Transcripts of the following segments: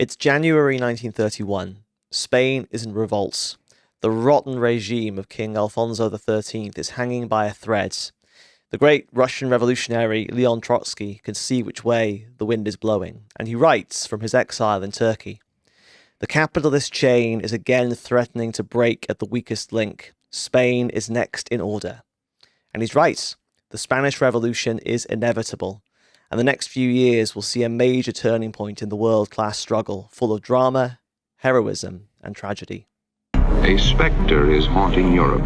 It's January 1931. Spain is in revolt. The rotten regime of King Alfonso XIII is hanging by a thread. The great Russian revolutionary Leon Trotsky can see which way the wind is blowing, and he writes from his exile in Turkey. The capitalist chain is again threatening to break at the weakest link. Spain is next in order. And he's right. The Spanish Revolution is inevitable, and the next few years will see a major turning point in the world-class struggle, full of drama, heroism, and tragedy. A spectre is haunting Europe.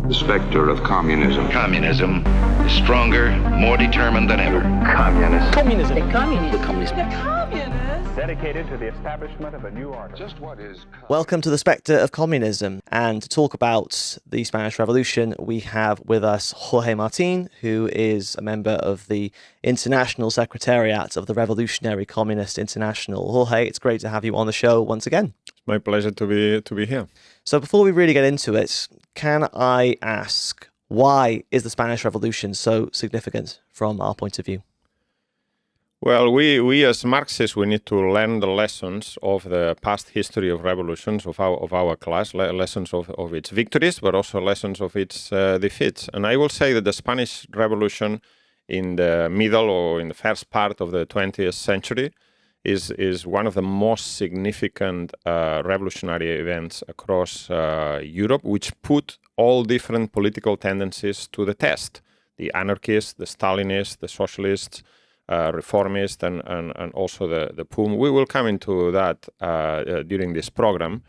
The spectre of communism. Communism is stronger, more determined than ever. Communist. Communism. The communists. The communists. The communists. Dedicated to the establishment of a new order. Just what is... Welcome to the Spectre of Communism, and to talk about the Spanish Revolution, we have with us Jorge Martin, who is a member of the International Secretariat of the Revolutionary Communist International. Jorge, it's great to have you on the show once again. My pleasure to be here. So before we really get into it, can I ask, why is the Spanish Revolution so significant from our point of view? Well, we as Marxists, we need to learn the lessons of the past history of revolutions of our class, lessons of its victories, but also lessons of its defeats. And I will say that the Spanish Revolution in the middle or in the first part of the 20th century is one of the most significant revolutionary events across Europe, which put all different political tendencies to the test. The anarchists, the Stalinists, the socialists, Reformist, and also the POUM. We will come into that during this program.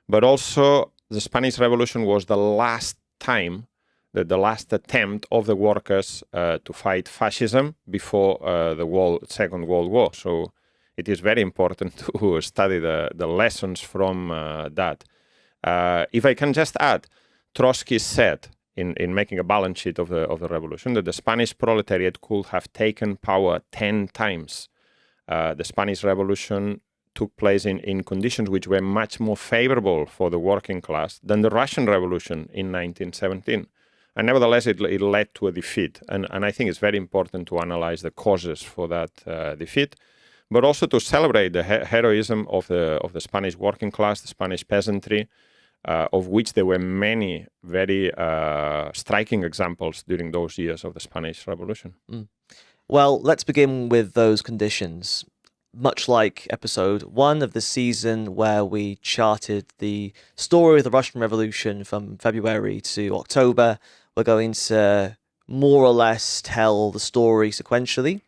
But also, the Spanish Revolution was the last time, the last attempt of the workers to fight fascism before the Second World War. So it is very important to study the lessons from that. If I can just add, Trotsky said, in making a balance sheet of the revolution, that the Spanish proletariat could have taken power 10 times. The Spanish Revolution took place in conditions which were much more favorable for the working class than the Russian Revolution in 1917. And nevertheless, it led to a defeat. And I think it's very important to analyze the causes for that defeat, but also to celebrate the heroism of the Spanish working class, the Spanish peasantry, of which there were many very striking examples during those years of the Spanish Revolution. Well, let's begin with those conditions. Much like episode 1 of the season, where we charted the story of the Russian Revolution from February to October, we're going to more or less tell the story sequentially.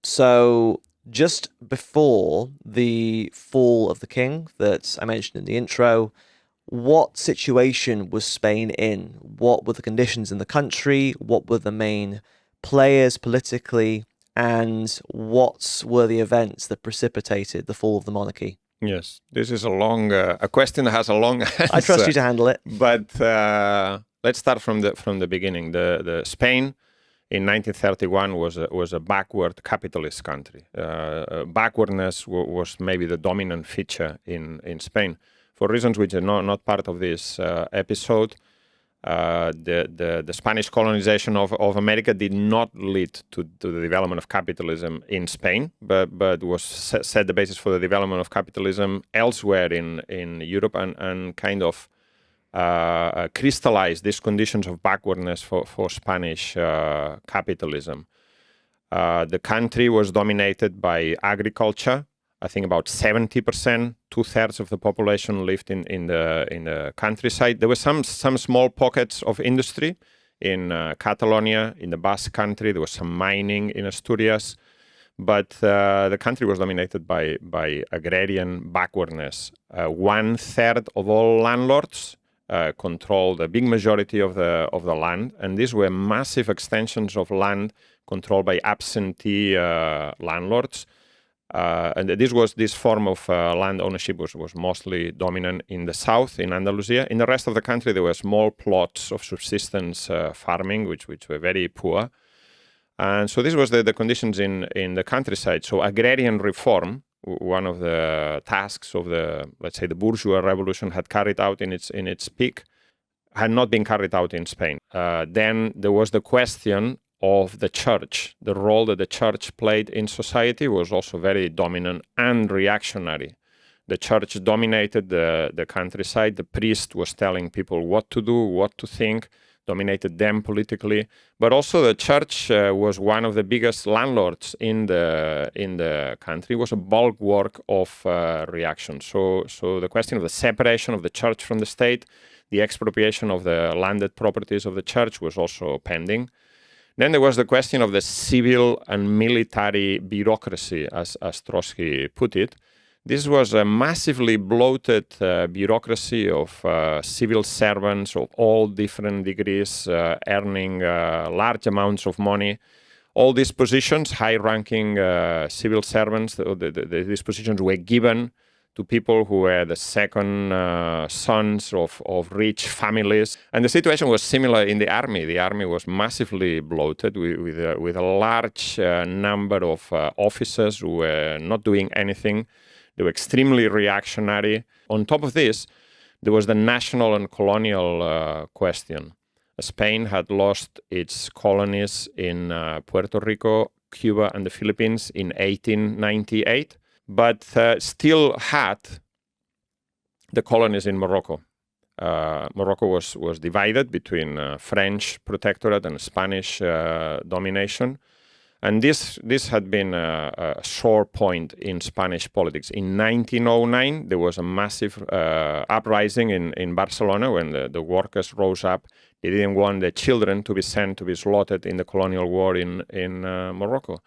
So just before the fall of the king that I mentioned in the intro, what situation was Spain in? What were the conditions in the country? What were the main players politically? And what were the events that precipitated the fall of the monarchy? Yes, this is a question that has a long answer. I trust you to handle it. But let's start from the beginning. The Spain in 1931 was a backward capitalist country. Backwardness was maybe the dominant feature in Spain. For reasons which are not part of this episode, the Spanish colonization of America did not lead to the development of capitalism in Spain, but was set the basis for the development of capitalism elsewhere in Europe and kind of crystallized these conditions of backwardness for Spanish capitalism. The country was dominated by agriculture. I think about 70%, 2/3 of the population lived in the countryside. There were some small pockets of industry in Catalonia, in the Basque country. There was some mining in Asturias, but the country was dominated by agrarian backwardness. 1/3 of all landlords controlled a big majority of the land, and these were massive extensions of land controlled by absentee landlords. And this form of land ownership was mostly dominant in the south, in Andalusia. In the rest of the country, there were small plots of subsistence farming, which were very poor. And so this was the conditions in the countryside. So agrarian reform, one of the tasks of let's say, the bourgeois revolution had carried out in its peak, had not been carried out in Spain. Then there was the question of the church. The role that the church played in society was also very dominant and reactionary. The church dominated the countryside. The priest was telling people what to do, what to think, dominated them politically. But also the church was one of the biggest landlords in the country. It was a bulwark of reaction. So the question of the separation of the church from the state, the expropriation of the landed properties of the church was also pending. Then there was the question of the civil and military bureaucracy, as Trotsky put it. This was a massively bloated bureaucracy of civil servants of all different degrees, earning large amounts of money. All these positions, high-ranking civil servants, these positions were given to people who were the second sons of rich families. And the situation was similar in the army. The army was massively bloated with a large number of officers who were not doing anything. They were extremely reactionary. On top of this, there was the national and colonial question. Spain had lost its colonies in Puerto Rico, Cuba, and the Philippines in 1898, but still had the colonies in Morocco. Morocco was divided between French protectorate and Spanish domination. And this had been a sore point in Spanish politics. In 1909, there was a massive uprising in Barcelona when the workers rose up. They didn't want the children to be sent to be slaughtered in the colonial war in Morocco.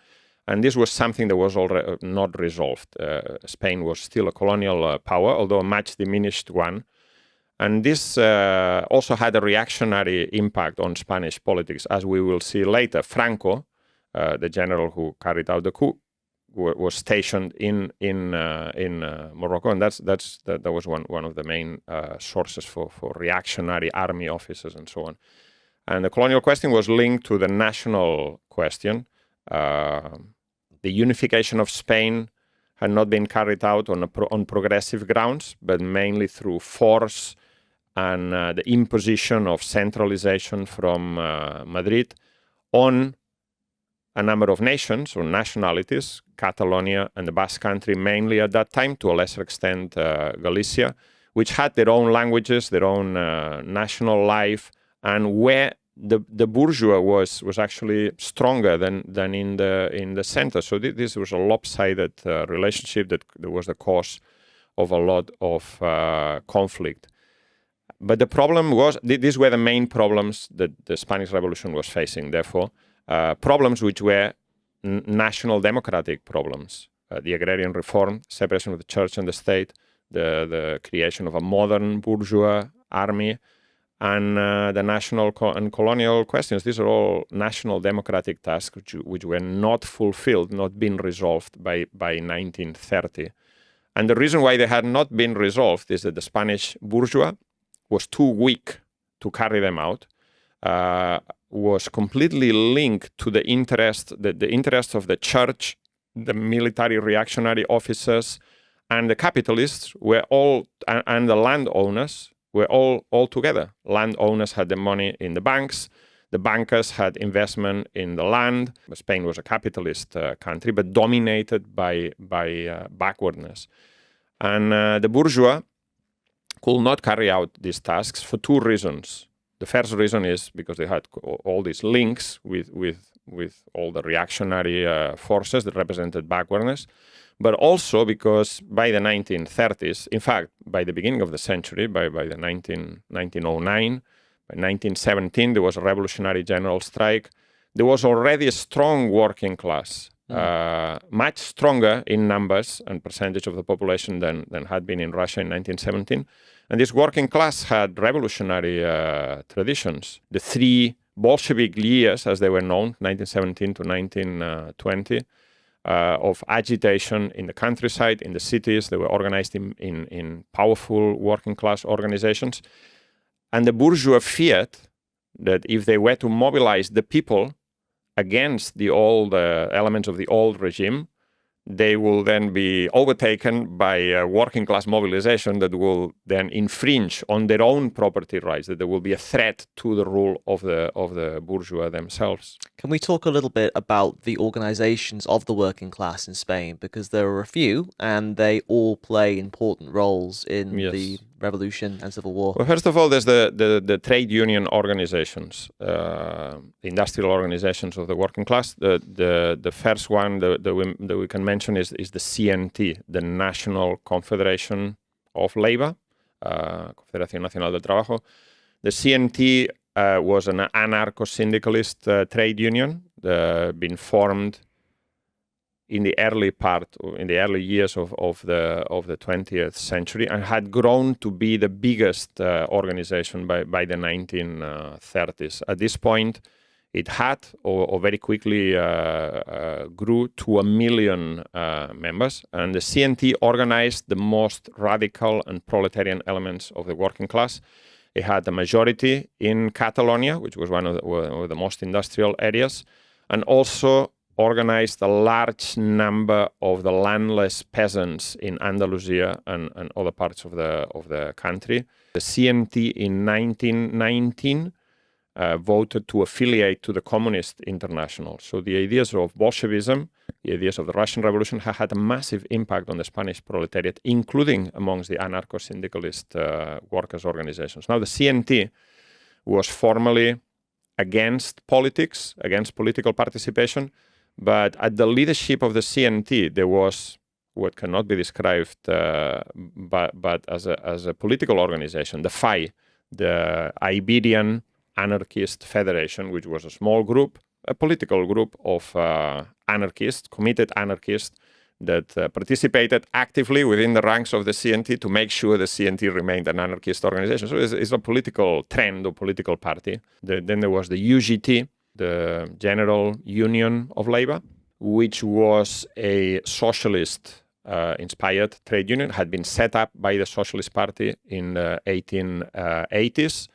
And this was something that was already not resolved. Spain was still a colonial power, although a much diminished one. And this also had a reactionary impact on Spanish politics, as we will see later. Franco, the general who carried out the coup, was stationed in Morocco, and that was one of the main sources for reactionary army officers and so on. And the colonial question was linked to the national question. The unification of Spain had not been carried out on progressive grounds, but mainly through force and the imposition of centralization from Madrid on a number of nations or nationalities, Catalonia and the Basque Country mainly at that time, to a lesser extent Galicia, which had their own languages, their own national life, and where the bourgeois was actually stronger than in the center. So this was a lopsided relationship that was the cause of a lot of conflict. But the problem was, these were the main problems that the Spanish Revolution was facing, therefore. Problems which were national democratic problems. The agrarian reform, separation of the church and the state, the creation of a modern bourgeois army, and the national and colonial questions. These are all national democratic tasks which were not fulfilled, not been resolved by 1930. And the reason why they had not been resolved is that the Spanish bourgeois was too weak to carry them out. Was completely linked to the interest of the church, the military reactionary officers, and the capitalists were all, and the landowners were all together. Landowners had the money in the banks, the bankers had investment in the land. Spain was a capitalist country, but dominated by backwardness. And the bourgeois could not carry out these tasks for two reasons. The first reason is because they had all these links with all the reactionary forces that represented backwardness, but also because by the 1930s, in fact, by the beginning of the century, by the 1909, by 1917, there was a revolutionary general strike. There was already a strong working class, much stronger in numbers and percentage of the population than had been in Russia in 1917. And this working class had revolutionary traditions. The three Bolshevik years, as they were known, 1917 to 1920, of agitation in the countryside, in the cities. They were organized in powerful working class organizations. And the bourgeois feared that if they were to mobilize the people against the old elements of the old regime, they will then be overtaken by working class mobilization that will then infringe on their own property rights, that there will be a threat to the rule of the bourgeois themselves. Can we talk a little bit about the organizations of the working class in Spain? Because there are a few, and they all play important roles in the revolution and civil war. Well, first of all, there's the trade union organizations, the industrial organizations of the working class. The first one that we can mention is the CNT, the National Confederation of Labor, Confederación Nacional del Trabajo. The CNT was an anarcho-syndicalist trade union, been formed in the early years of the 20th century, and had grown to be the biggest organization by the 1930s. At this point, it had, or very quickly grew to 1 million members, and the CNT organized the most radical and proletarian elements of the working class. It had a majority in Catalonia, which was one of the most industrial areas, and also organized a large number of the landless peasants in Andalusia and other parts of the country. The CNT in 1919 voted to affiliate to the Communist International. So the ideas of Bolshevism, the ideas of the Russian Revolution have had a massive impact on the Spanish proletariat, including amongst the anarcho-syndicalist workers' organizations. Now, the CNT was formally against politics, against political participation, but at the leadership of the CNT, there was what cannot be described but as a political organization, the FAI, the Iberian Anarchist Federation, which was a small group, a political group of anarchists, committed anarchists, that participated actively within the ranks of the CNT to make sure the CNT remained an anarchist organization. So it's a political trend or political party. Then there was the UGT, the General Union of Labor, which was a socialist inspired trade union, had been set up by the Socialist Party in the 1880s.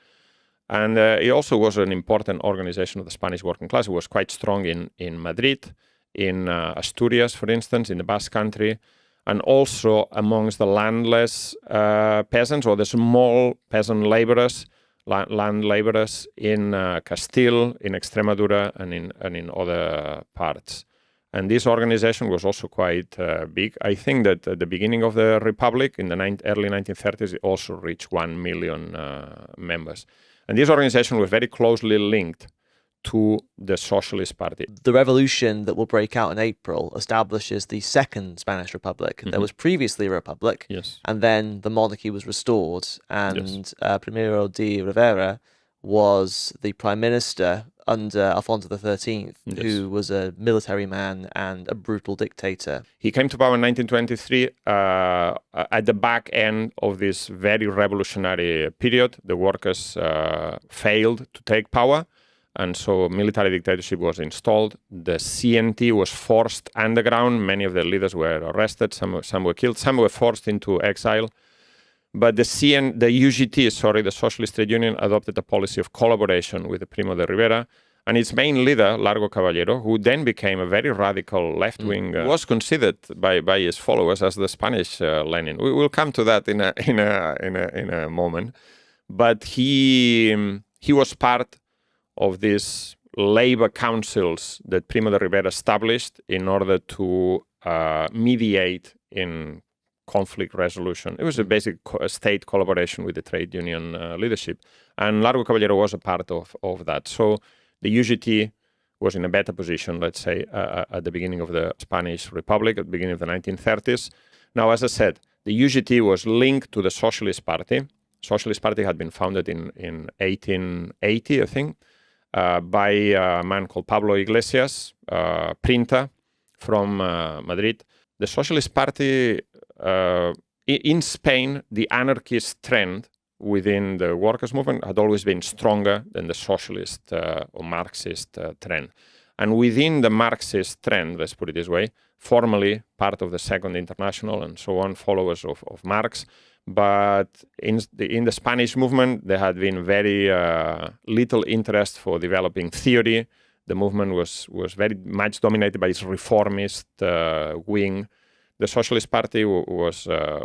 And it also was an important organization of the Spanish working class. It was quite strong in Madrid, in Asturias, for instance, in the Basque Country, and also amongst the landless peasants or the small peasant laborers, land laborers in Castile, in Extremadura, and in other parts. And this organization was also quite big. I think that at the beginning of the Republic, in the early 1930s, it also reached 1 million members. And this organization was very closely linked to the Socialist Party. The revolution that will break out in April establishes the Second Spanish Republic. Mm-hmm. There was previously a republic, and then the monarchy was restored, and Primero de Rivera was the prime minister under Alfonso XIII, who was a military man and a brutal dictator. He came to power in 1923 at the back end of this very revolutionary period. The workers failed to take power, and so military dictatorship was installed. The CNT was forced underground. Many of the leaders were arrested. Some were killed. Some were forced into exile. But the UGT, the Socialist Trade Union, adopted a policy of collaboration with the Primo de Rivera, and its main leader, Largo Caballero, who then became a very radical left-wing, was considered by his followers as the Spanish Lenin. We will come to that in a moment. But he was part of these labor councils that Primo de Rivera established in order to mediate in conflict resolution. It was a basic state collaboration with the trade union leadership. And Largo Caballero was a part of that. So the UGT was in a better position, let's say, at the beginning of the Spanish Republic, at the beginning of the 1930s. Now, as I said, the UGT was linked to the Socialist Party. Socialist Party had been founded in 1880, I think, by a man called Pablo Iglesias, printer from Madrid. The Socialist Party in Spain, the anarchist trend within the workers' movement had always been stronger than the socialist or Marxist trend. And within the Marxist trend, let's put it this way, formally part of the Second International and so on, followers of Marx, but in the Spanish movement, there had been very little interest for developing theory. The movement was very much dominated by its reformist wing. The Socialist Party was a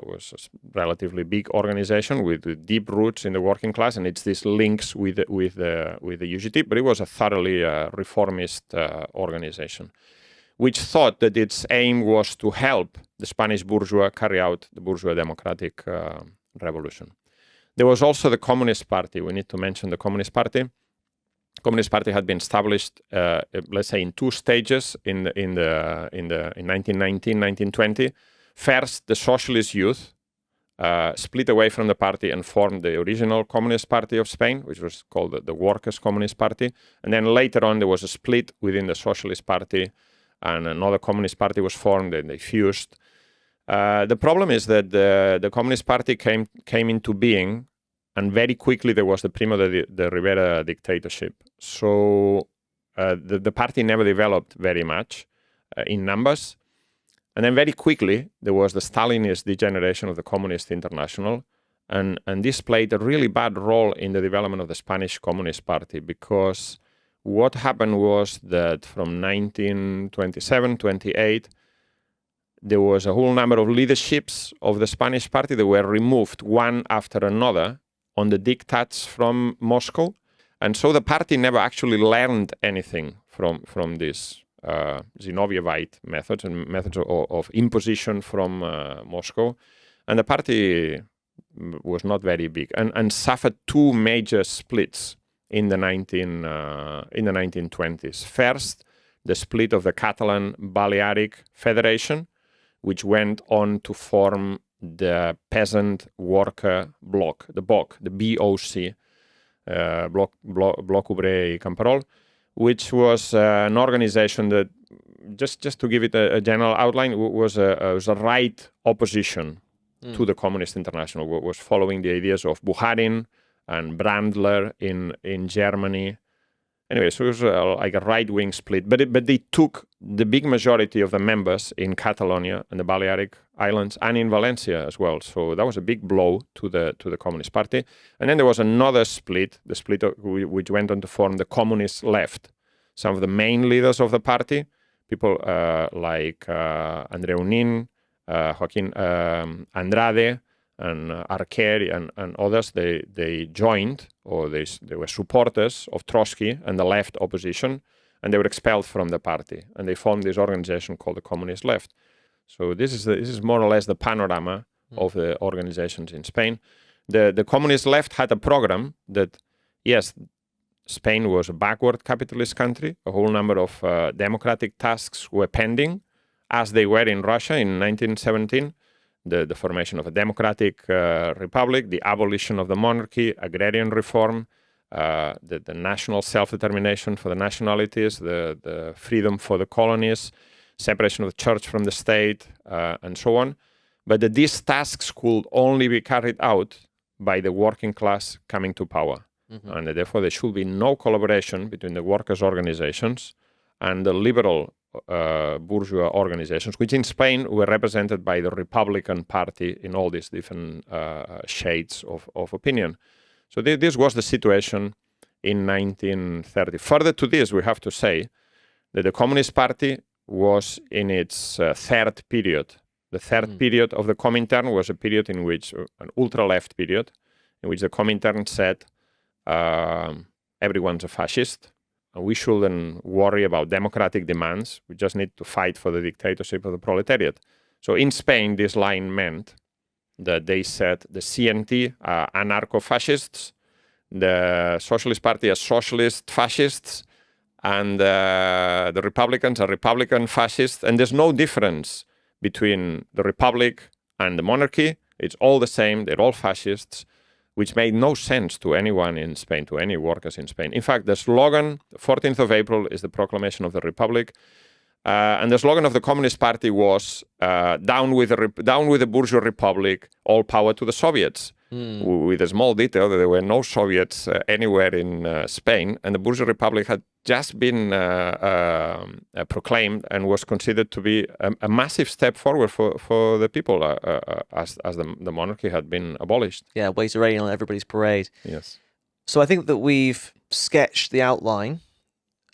relatively big organization with deep roots in the working class, and it's these links with the UGT. But it was a thoroughly reformist organization, which thought that its aim was to help the Spanish bourgeois carry out the bourgeois democratic revolution. There was also the Communist Party. We need to mention the Communist Party. Communist Party had been established, let's say, in two stages in 1919, 1920. First, the socialist youth split away from the party and formed the original Communist Party of Spain, which was called the Workers' Communist Party. And then later on, there was a split within the Socialist Party, and another Communist Party was formed, and they fused. The problem is that the Communist Party came into being, and very quickly there was the Primo de Rivera dictatorship. So the party never developed very much in numbers. And then very quickly there was the Stalinist degeneration of the Communist International. And this played a really bad role in the development of the Spanish Communist Party, because what happened was that from 1927, 28, there was a whole number of leaderships of the Spanish party that were removed one after another on the diktats from Moscow. And so the party never actually learned anything from these Zinovjevite methods and methods of imposition from Moscow. And the party was not very big and suffered two major splits in the 1920s. First, the split of the Catalan-Balearic Federation, which went on to form the peasant worker bloc, the BOC, the BOC, Bloc Obrer i Camperol, which was an organization that, just to give it a general outline, was a right opposition to the Communist International, was following the ideas of Bukharin and Brandler in Germany. Anyway, so it was like a right-wing split. But they took the big majority of the members in Catalonia and the Balearic Islands and in Valencia as well. So that was a big blow to the Communist Party. And then there was another split, the split which went on to form the Communist Left. Some of the main leaders of the party, people like Andreu Nin, Joaquin Andrade, and Arquer and others, they joined, or they were supporters of Trotsky and the left opposition, and they were expelled from the party, and they formed this organization called the Communist Left. So this is more or less the panorama of the organizations in Spain. The Communist Left had a program that, yes, Spain was a backward capitalist country. A whole number of democratic tasks were pending, as they were in Russia in 1917. The formation of a democratic republic, the abolition of the monarchy, agrarian reform, the national self-determination for the nationalities, the freedom for the colonies, separation of the church from the state, and so on. But these tasks could only be carried out by the working class coming to power. Mm-hmm. And therefore there should be no collaboration between the workers' organizations and the liberal bourgeois organizations, which in Spain were represented by the Republican Party in all these different shades of opinion. So this was the situation in 1930. Further to this, we have to say that the Communist Party was in its third period. The third period of the Comintern was a period in which, an ultra-left period, in which the Comintern said, everyone's a fascist. We shouldn't worry about democratic demands. We just need to fight for the dictatorship of the proletariat. So in Spain, this line meant that they said the CNT are anarcho-fascists, the Socialist Party are socialist fascists, and the Republicans are Republican fascists. And there's no difference between the Republic and the monarchy. It's all the same. They're all fascists, which made no sense to anyone in Spain, to any workers in Spain. In fact, the slogan, the 14th of April, is the proclamation of the Republic. And the slogan of the Communist Party was, down with the bourgeois republic, all power to the Soviets. With a small detail that there were no Soviets anywhere in Spain, and the bourgeois republic had just been proclaimed and was considered to be a massive step forward for the people as the monarchy had been abolished. Yeah, way to rain on everybody's parade. Yes. So I think that we've sketched the outline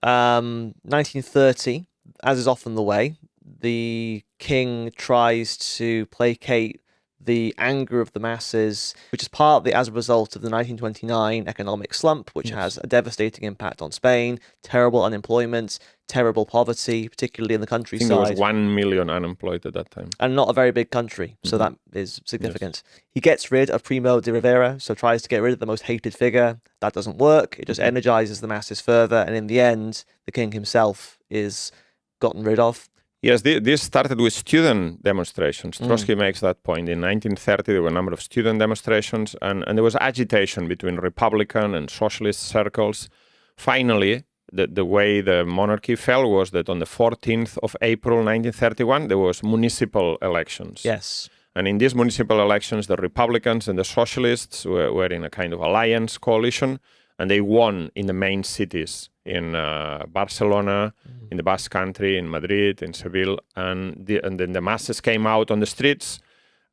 1930, as is often the way, the king tries to placate the anger of the masses, which is partly as a result of the 1929 economic slump, which has a devastating impact on Spain, terrible unemployment, terrible poverty, particularly in the I countryside. think there was 1 million unemployed at that time. And not a very big country, so that is significant. Yes. He gets rid of Primo de Rivera, so tries to get rid of the most hated figure. That doesn't work. It just energizes the masses further, and in the end, the king himself is gotten rid of. Yes, this started with student demonstrations. Trotsky makes that point. In 1930, there were a number of student demonstrations, and there was agitation between Republican and socialist circles. Finally, the way the monarchy fell was that on the 14th of April 1931, there was municipal elections. Yes. And in these municipal elections, the Republicans and the socialists were in a kind of alliance coalition, and they won in the main cities, in Barcelona, in the Basque Country, in Madrid, in Seville, and then the masses came out on the streets,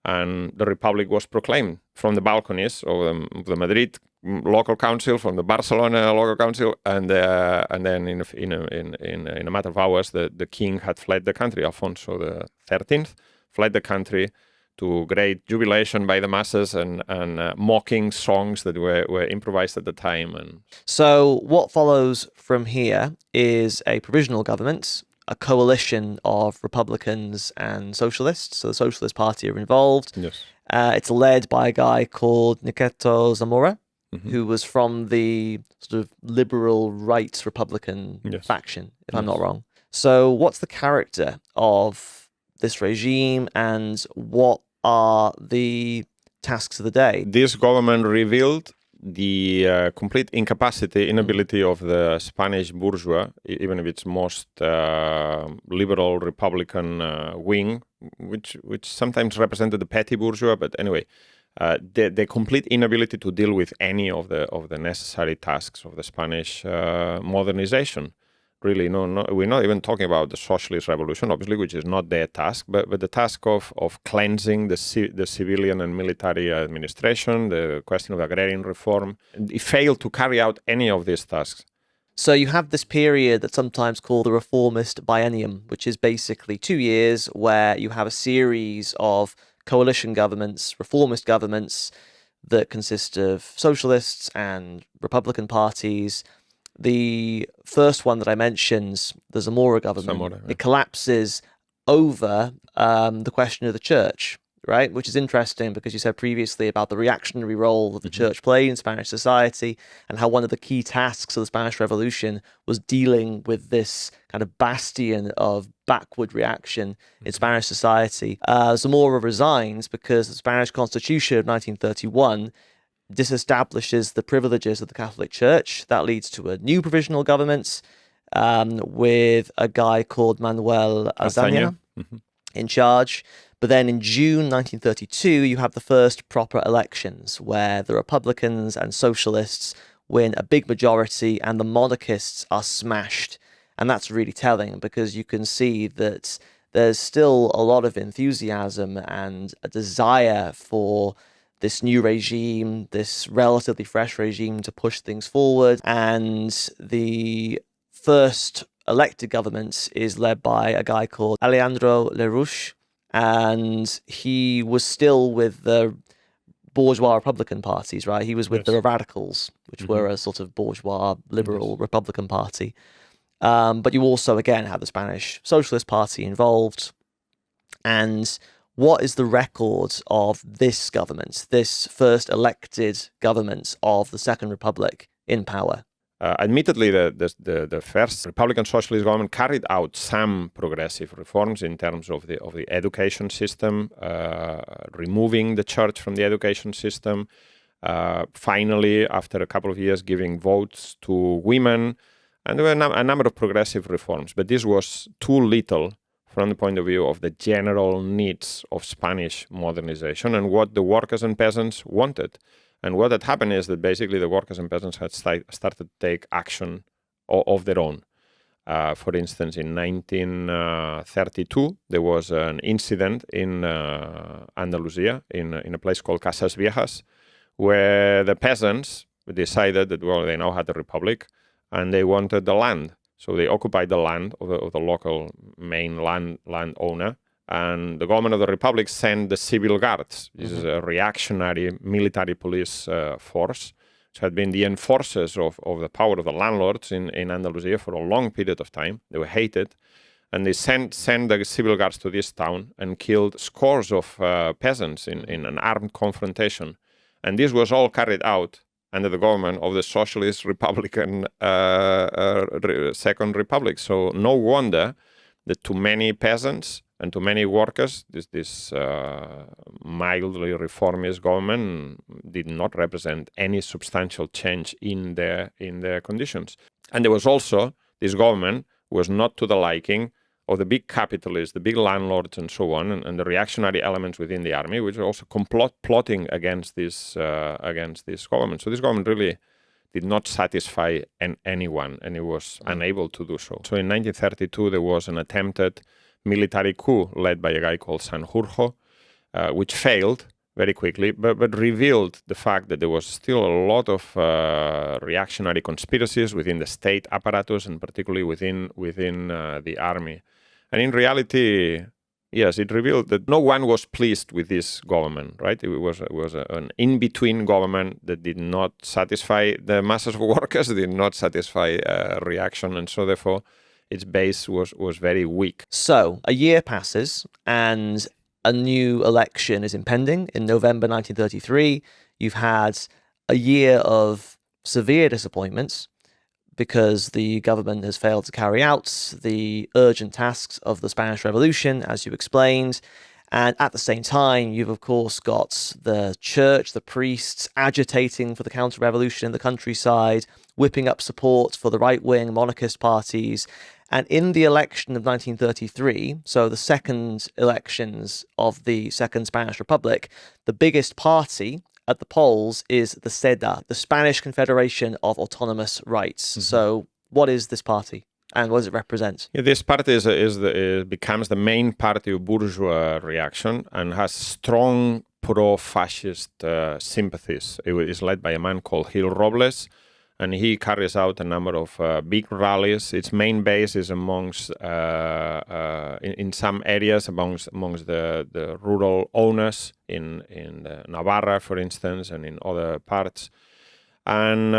and the Republic was proclaimed from the balconies of the Madrid local council, from the Barcelona local council, and then in a matter of hours, the king had fled the country. Alfonso XIII fled the country, to great jubilation by the masses and mocking songs that were improvised at the time. And so what follows from here is a provisional government, a coalition of Republicans and Socialists. So the Socialist Party are involved. Yes. It's led by a guy called Niceto Zamora, who was from the sort of liberal rights Republican faction, if I'm not wrong. So what's the character of this regime, and what are the tasks of the day? This government revealed the complete inability of the Spanish bourgeois, even if it's most liberal Republican wing, which sometimes represented the petty bourgeois, but anyway, the complete inability to deal with any of the necessary tasks of the Spanish modernization. Really, we're not even talking about the socialist revolution, obviously, which is not their task, but the task of cleansing the civilian and military administration, the question of agrarian reform. It failed to carry out any of these tasks. So you have this period that's sometimes called the Reformist Biennium, which is basically 2 years where you have a series of coalition governments, reformist governments that consist of socialists and Republican parties. The first one that I mentioned, the Zamora government, it collapses over the question of the church, right? Which is interesting because you said previously about the reactionary role that the church played in Spanish society and how one of the key tasks of the Spanish Revolution was dealing with this kind of bastion of backward reaction in Spanish society. Zamora resigns because the Spanish Constitution of 1931 disestablishes the privileges of the Catholic Church. That leads to a new provisional government with a guy called Manuel Azaña in charge. But then in June 1932, you have the first proper elections where the Republicans and Socialists win a big majority and the monarchists are smashed. And that's really telling because you can see that there's still a lot of enthusiasm and a desire for this new regime, this relatively fresh regime to push things forward. And the first elected government is led by a guy called Alejandro Lerrouche, and he was still with the bourgeois Republican parties, right? He was with the radicals, which were a sort of bourgeois liberal Republican party. But you also, again, have the Spanish Socialist Party involved. And what is the record of this government, this first elected government of the Second Republic in power? Admittedly, the first Republican Socialist government carried out some progressive reforms in terms of the education system, removing the church from the education system. Finally, after a couple of years, giving votes to women, and there were a number of progressive reforms. But this was too little from the point of view of the general needs of Spanish modernization and what the workers and peasants wanted. And what had happened is that basically the workers and peasants had started to take action of their own. For instance, in 1932, there was an incident in Andalusia, in a place called Casas Viejas, where the peasants decided that, well, they now had a republic and they wanted the land. So they occupied the land of the local main landowner. And the government of the Republic sent the civil guards. This is a reactionary military police force, which had been the enforcers of the power of the landlords in Andalusia for a long period of time. They were hated. And they sent the civil guards to this town and killed scores of peasants in an armed confrontation. And this was all carried out under the government of the Socialist Republican Second Republic. So no wonder that too many peasants and to many workers, this mildly reformist government did not represent any substantial change in their conditions. And there was also, this government was not to the liking of the big capitalists, the big landlords and so on, and the reactionary elements within the army, which were also plotting against this government. So this government really did not satisfy anyone, and it was unable to do so. So in 1932, there was an attempted military coup led by a guy called Sanjurjo, which failed very quickly, but revealed the fact that there was still a lot of reactionary conspiracies within the state apparatus and particularly within the army. And in reality, yes, it revealed that no one was pleased with this government, right? It was an in-between government that did not satisfy the masses of workers, did not satisfy reaction, and so therefore its base was very weak. So a year passes and a new election is impending in November 1933. You've had a year of severe disappointments because the government has failed to carry out the urgent tasks of the Spanish Revolution, as you explained. And at the same time, you've of course got the church, the priests agitating for the counter-revolution in the countryside, whipping up support for the right-wing monarchist parties. And in the election of 1933, so the second elections of the Second Spanish Republic, the biggest party at the polls is the CEDA, the Spanish Confederation of Autonomous Rights. So what is this party and what does it represent? Yeah, this party becomes the main party of bourgeois reaction and has strong pro-fascist sympathies. It is led by a man called Gil Robles, and he carries out a number of big rallies. Its main base is amongst, in some areas, amongst the rural owners in Navarra, for instance, and in other parts. And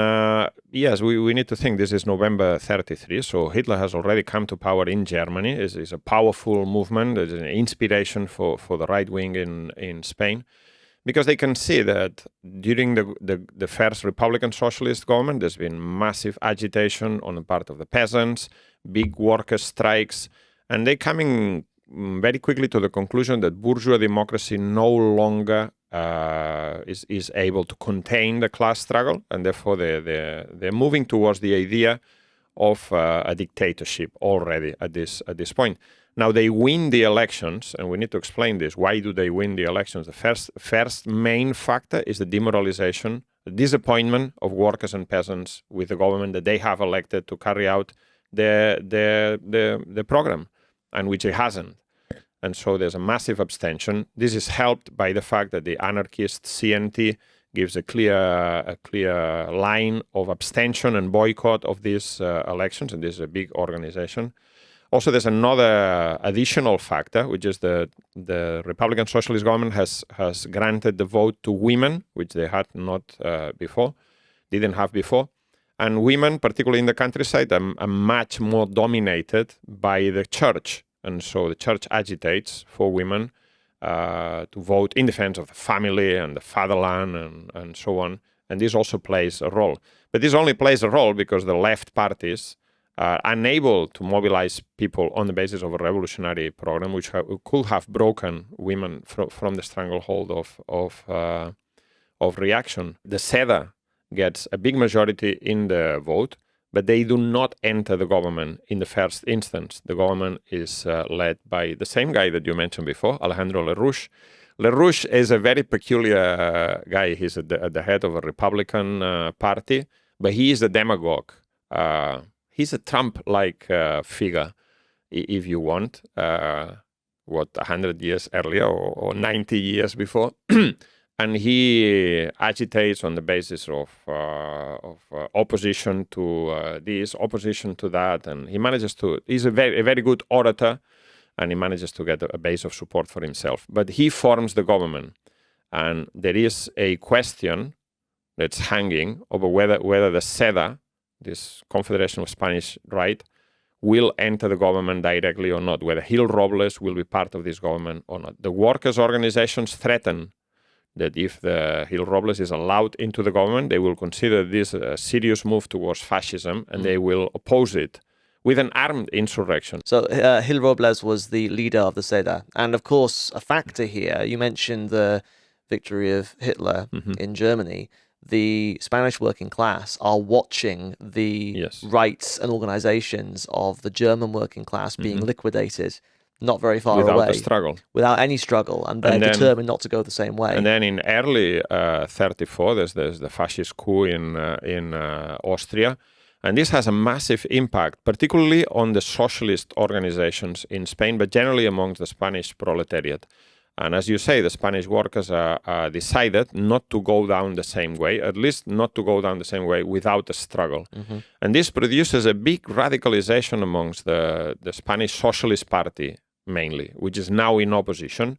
yes, we need to think this is November 33, so Hitler has already come to power in Germany. It's a powerful movement. It's an inspiration for the right wing in Spain. Because they can see that during the first Republican Socialist government, there's been massive agitation on the part of the peasants, big worker strikes, and they're coming very quickly to the conclusion that bourgeois democracy no longer is able to contain the class struggle, and therefore they're moving towards the idea of a dictatorship already at this point. Now, they win the elections, and we need to explain this. Why do they win the elections? The first main factor is the demoralization, the disappointment of workers and peasants with the government that they have elected to carry out the program, and which it hasn't. And so there's a massive abstention. This is helped by the fact that the anarchist CNT gives a clear line of abstention and boycott of these elections, and this is a big organization. Also, there's another additional factor, which is the Republican Socialist government has granted the vote to women, which they had not didn't have before. And women, particularly in the countryside, are much more dominated by the church. And so the church agitates for women to vote in defense of the family and the fatherland and so on. And this also plays a role. But this only plays a role because the left parties are unable to mobilize people on the basis of a revolutionary program, which could have broken women from the stranglehold of reaction. The CEDA gets a big majority in the vote, but they do not enter the government in the first instance. The government is led by the same guy that you mentioned before, Alejandro Lerroux. Lerroux is a very peculiar guy. He's at the head of a Republican party, but he is a demagogue. He's a Trump-like figure, if you want, 100 years earlier or 90 years before. and he agitates on the basis of opposition to this, opposition to that, and he manages to. He's a very good orator, and he manages to get a base of support for himself. But he forms the government, and there is a question that's hanging over whether the CEDA, this Confederation of Spanish Right, will enter the government directly or not, whether Gil Robles will be part of this government or not. The workers' organizations threaten that if Gil Robles is allowed into the government, they will consider this a serious move towards fascism, and they will oppose it with an armed insurrection. So Gil Robles was the leader of the CEDA. And of course, a factor here, you mentioned the victory of Hitler in Germany. The Spanish working class are watching the rights and organizations of the German working class being liquidated not very far away. Without a struggle. Without any struggle. And they're determined not to go the same way. And then in early 34, there's the fascist coup in Austria. And this has a massive impact, particularly on the socialist organizations in Spain, but generally amongst the Spanish proletariat. And as you say, the Spanish workers decided not to go down the same way, at least not to go down the same way without a struggle. And this produces a big radicalization amongst the Spanish Socialist Party, mainly, which is now in opposition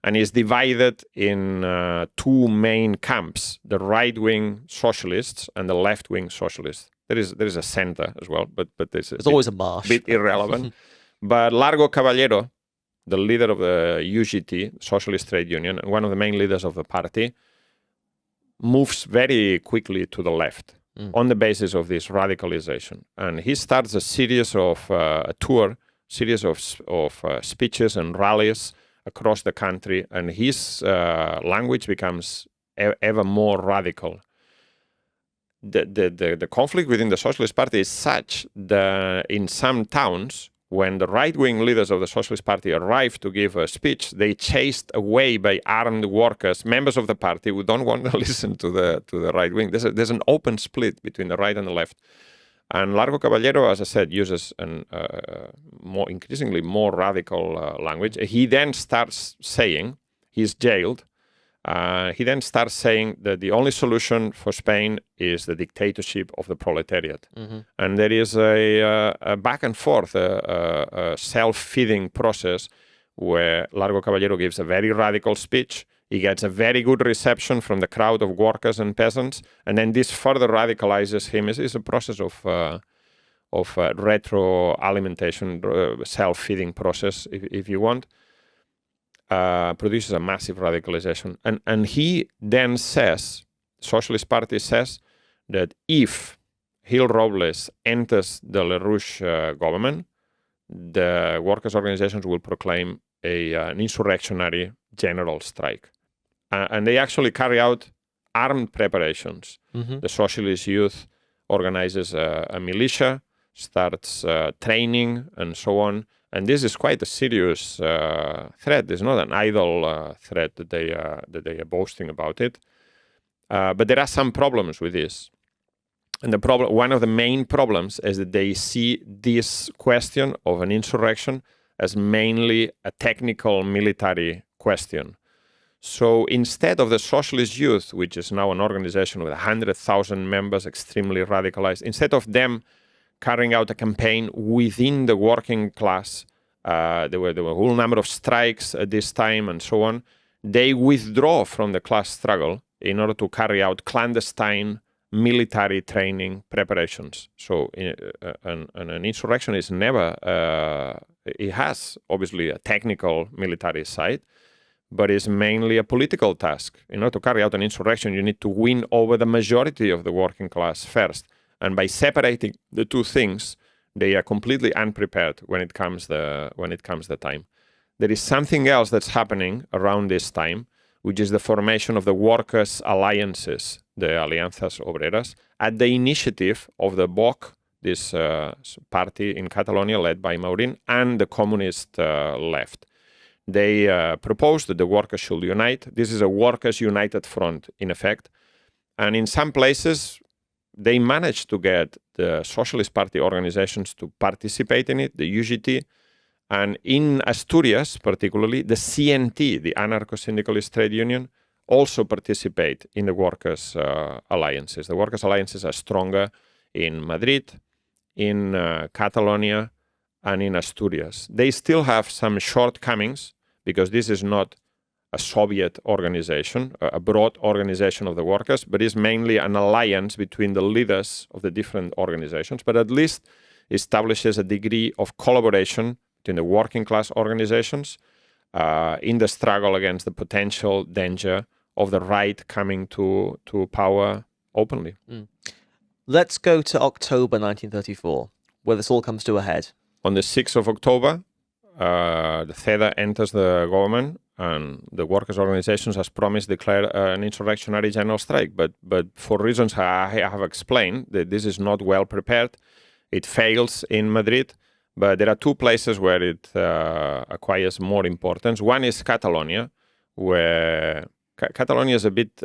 and is divided in two main camps, the right-wing socialists and the left-wing socialists. There is a center as well, but there's always a marsh. Bit irrelevant. But Largo Caballero, the leader of the UGT, Socialist Trade Union, and one of the main leaders of the party, moves very quickly to the left on the basis of this radicalization. And he starts a series of series of speeches and rallies across the country, and his language becomes ever more radical. The conflict within the Socialist Party is such that in some towns, when the right-wing leaders of the Socialist Party arrived to give a speech, they chased away by armed workers, members of the party who don't want to listen to the right wing. There's an open split between the right and the left. And Largo Caballero, as I said, uses an increasingly more radical language. He then starts saying, he's jailed, he then starts saying that the only solution for Spain is the dictatorship of the proletariat. And there is a back and forth, a self-feeding process where Largo Caballero gives a very radical speech. He gets a very good reception from the crowd of workers and peasants, and then this further radicalizes him. It's a process of retroalimentation, self-feeding process, if you want. Produces a massive radicalization. And he then says, Socialist Party says, that if Gil Robles enters the LaRouche government, the workers' organizations will proclaim an insurrectionary general strike. And they actually carry out armed preparations. The Socialist Youth organizes a militia, starts training, and so on. And this is quite a serious threat. It's not an idle threat that they are boasting about it. But there are some problems with this. And one of the main problems is that they see this question of an insurrection as mainly a technical military question. So instead of the Socialist Youth, which is now an organization with 100,000 members, extremely radicalized, instead of them carrying out a campaign within the working class, there were a whole number of strikes at this time and so on, they withdraw from the class struggle in order to carry out clandestine military training preparations. So an insurrection is never, it has obviously a technical military side, but it's mainly a political task. In order to carry out an insurrection, you need to win over the majority of the working class first. And by separating the two things, they are completely unprepared when it comes the time. There is something else that's happening around this time, which is the formation of the workers' alliances, the Alianzas Obreras, at the initiative of the BOC, this party in Catalonia led by Maurin, and the communist left. They proposed that the workers should unite. This is a workers' united front, in effect. And in some places, they managed to get the Socialist Party organizations to participate in it, the UGT. And in Asturias, particularly, the CNT, the Anarcho-Syndicalist Trade Union, also participate in the workers' alliances. The workers' alliances are stronger in Madrid, in Catalonia, and in Asturias. They still have some shortcomings because this is not a Soviet organization, a broad organization of the workers, but is mainly an alliance between the leaders of the different organizations, but at least establishes a degree of collaboration between the working class organizations in the struggle against the potential danger of the right coming to power openly. Let's go to October 1934, where this all comes to a head. On the 6th of October, the CEDA enters the government, and the workers' organizations, as promised, declare an insurrectionary general strike. But for reasons I have explained, that this is not well prepared. It fails in Madrid, but there are two places where it acquires more importance. One is Catalonia, where Catalonia is a bit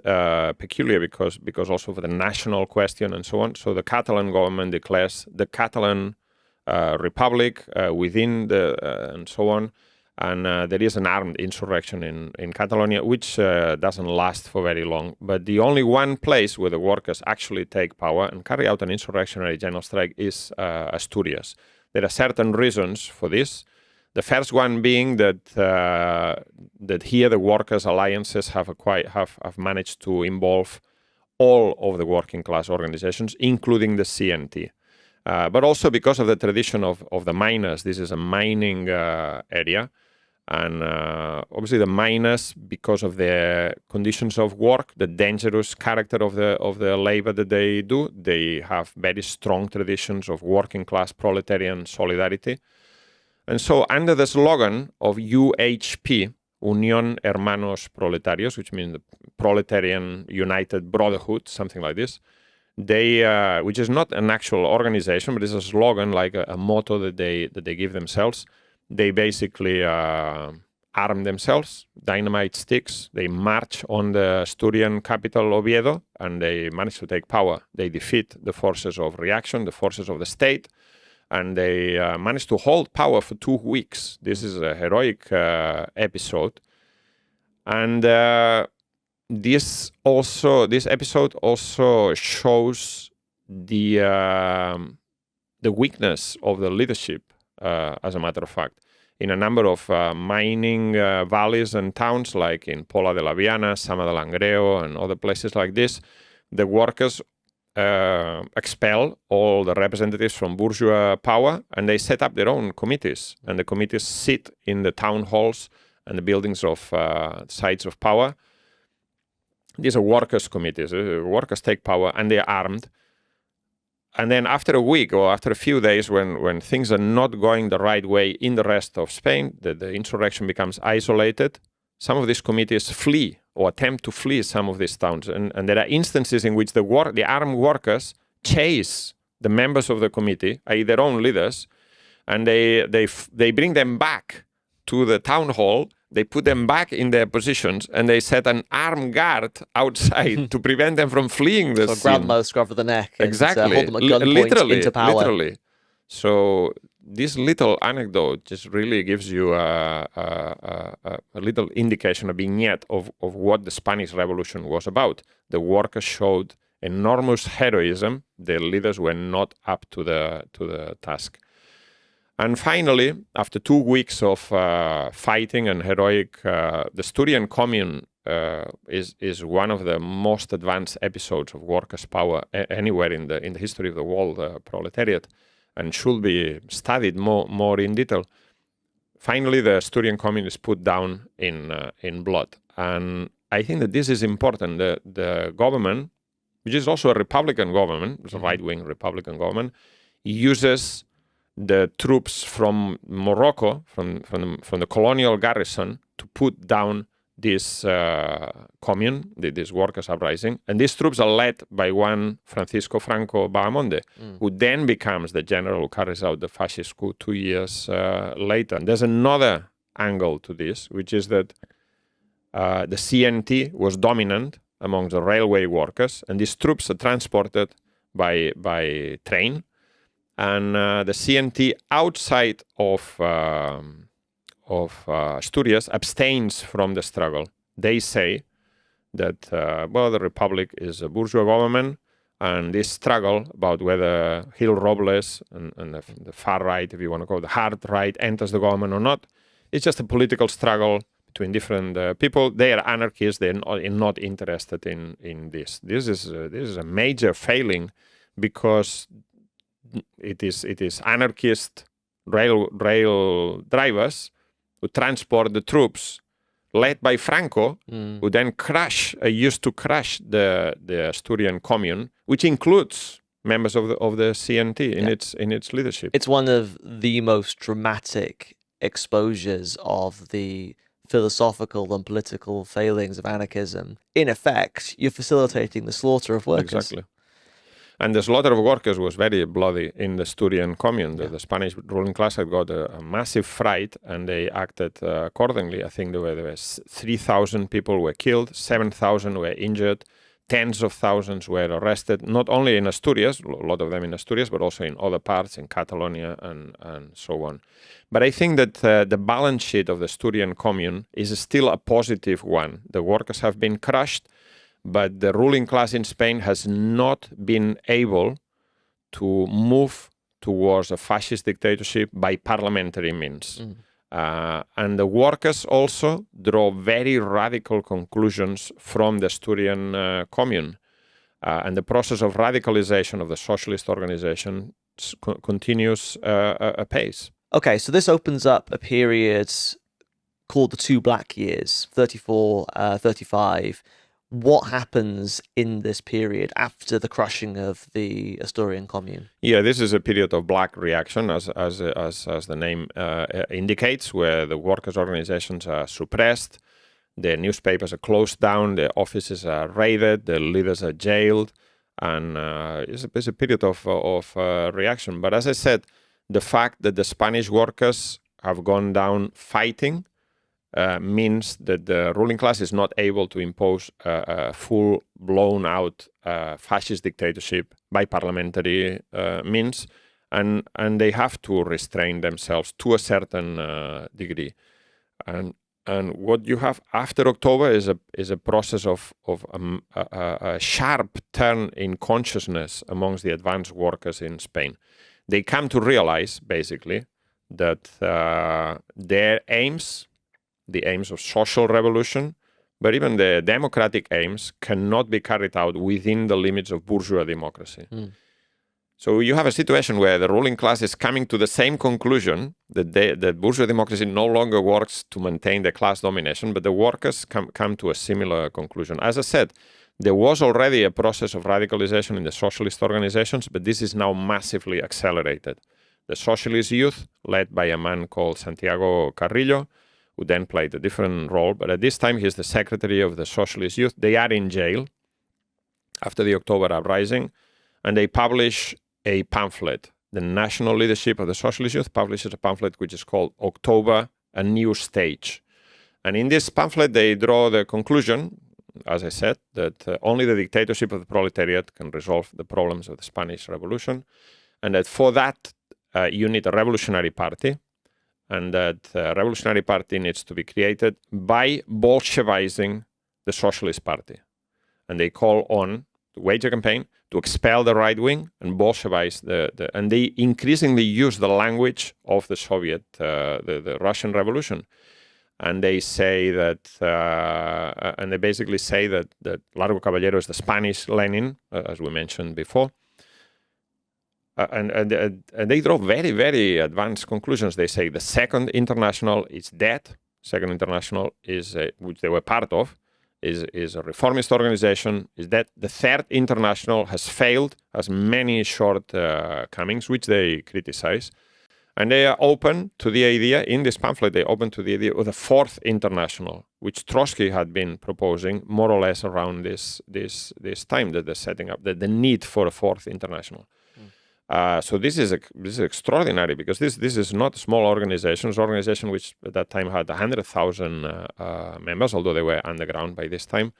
peculiar because also for the national question and so on. So the Catalan government declares the Catalan republic within the and so on. And there is an armed insurrection in Catalonia, which doesn't last for very long. But the only one place where the workers actually take power and carry out an insurrectionary general strike is Asturias. There are certain reasons for this. The first one being that that here the workers' alliances have managed to involve all of the working class organizations, including the CNT. But also because of the tradition of the miners. This is a mining area. And obviously the miners, because of their conditions of work, the dangerous character of the labor that they do, they have very strong traditions of working class proletarian solidarity. And so under the slogan of UHP, Unión Hermanos Proletarios, which means the Proletarian United Brotherhood, something like this, they, which is not an actual organization, but it's a slogan, like a motto that they give themselves. They basically arm themselves, dynamite sticks. They march on the Asturian capital, Oviedo, and they manage to take power. They defeat the forces of reaction, the forces of the state, and they manage to hold power for 2 weeks. This is a heroic episode. And this episode also shows the weakness of the leadership. As a matter of fact, in a number of mining valleys and towns, like in Pola de la Viana, Sama de Langreo, and other places like this, the workers expel all the representatives from bourgeois power, and they set up their own committees. And the committees sit in the town halls and the buildings of sites of power. These are workers' committees. Workers take power, and they are armed. And then after a week or after a few days, when things are not going the right way in the rest of Spain, the insurrection becomes isolated, some of these committees flee or attempt to flee some of these towns. And there are instances in which the armed workers chase the members of the committee, i.e. their own leaders, and they bring them back to the town hall. They put them back in their positions, and they set an armed guard outside to prevent them from fleeing the scene. Grab most, grab for the neck. Exactly. And, hold them at gunpoint into power. Literally. So this little anecdote just really gives you a little indication, a vignette of what the Spanish Revolution was about. The workers showed enormous heroism. Their leaders were not up to the task. And finally, after 2 weeks of fighting and heroic, the Asturian commune is one of the most advanced episodes of workers' power anywhere in the history of the world, proletariat, and should be studied more in detail. Finally, the Asturian commune is put down in blood, and I think that this is important. The government, which is also a Republican government, it's a right-wing Republican government, uses the troops from Morocco, from the colonial garrison, to put down this commune, this workers' uprising. And these troops are led by one Francisco Franco Bahamonde, who then becomes the general who carries out the fascist coup 2 years later. And there's another angle to this, which is that the CNT was dominant among the railway workers, and these troops are transported by train. And the CNT outside of Asturias abstains from the struggle. They say that, the Republic is a bourgeois government, and this struggle about whether Gil Robles and the far right, if you want to call it the hard right, enters the government or not, it's just a political struggle between different people. They are anarchists. They're not interested in this. This is a major failing, because it is anarchist rail drivers who transport the troops, led by Franco, who then used to crush the Asturian commune, which includes members of the CNT in its leadership. It's one of the most dramatic exposures of the philosophical and political failings of anarchism. In effect, you're facilitating the slaughter of workers. Exactly. And the slaughter of workers was very bloody in the Asturian commune. The Spanish ruling class had got a massive fright, and they acted accordingly. I think there were 3,000 people were killed, 7,000 were injured, tens of thousands were arrested, not only in Asturias, a lot of them in Asturias, but also in other parts, in Catalonia and so on. But I think that the balance sheet of the Asturian commune is still a positive one. The workers have been crushed, but the ruling class in Spain has not been able to move towards a fascist dictatorship by parliamentary means. And the workers also draw very radical conclusions from the Asturian commune. And the process of radicalization of the socialist organization continues apace. Okay, so this opens up a period called the Two Black Years, 34, 35. What happens in this period after the crushing of the Asturian commune? Yeah, this is a period of black reaction, as the name indicates, where the workers' organizations are suppressed, the newspapers are closed down, the offices are raided, the leaders are jailed, and it's a period of reaction. But as I said, the fact that the Spanish workers have gone down fighting means that the ruling class is not able to impose a full blown out fascist dictatorship by parliamentary means, and they have to restrain themselves to a certain degree. And what you have after October is a process of a sharp turn in consciousness amongst the advanced workers in Spain. They come to realize, basically, that their aims, the aims of social revolution, but even the democratic aims, cannot be carried out within the limits of bourgeois democracy. So you have a situation where the ruling class is coming to the same conclusion that bourgeois democracy no longer works to maintain the class domination, but the workers come to a similar conclusion. As I said, there was already a process of radicalization in the socialist organizations, but this is now massively accelerated. The socialist youth, led by a man called Santiago Carrillo, who then played a different role, but at this time he's the secretary of the socialist youth. They are in jail after the October uprising, and they publish a pamphlet. The national leadership of the socialist youth publishes a pamphlet which is called October, a New Stage. And in this pamphlet they draw the conclusion, as I said, that only the dictatorship of the proletariat can resolve the problems of the Spanish Revolution, and that for that you need a revolutionary party, and that revolutionary party needs to be created by Bolshevizing the Socialist Party. And they call on to wage a campaign to expel the right wing and Bolshevize and they increasingly use the language of the Soviet, the Russian Revolution. And they say that, and they basically say that Largo Caballero is the Spanish Lenin, as we mentioned before. And they draw very, very advanced conclusions. They say the Second International is dead. Second International is, which they were part of, is a reformist organization, is dead. The Third International has failed, has many shortcomings, which they criticize. And they are open to the idea, in this pamphlet, they open to the idea of the Fourth International, which Trotsky had been proposing more or less around this time, that they're setting up, the need for a Fourth International. So this is extraordinary, because this is not a small organization. It's an organization which at that time had 100,000 members, although they were underground by this time.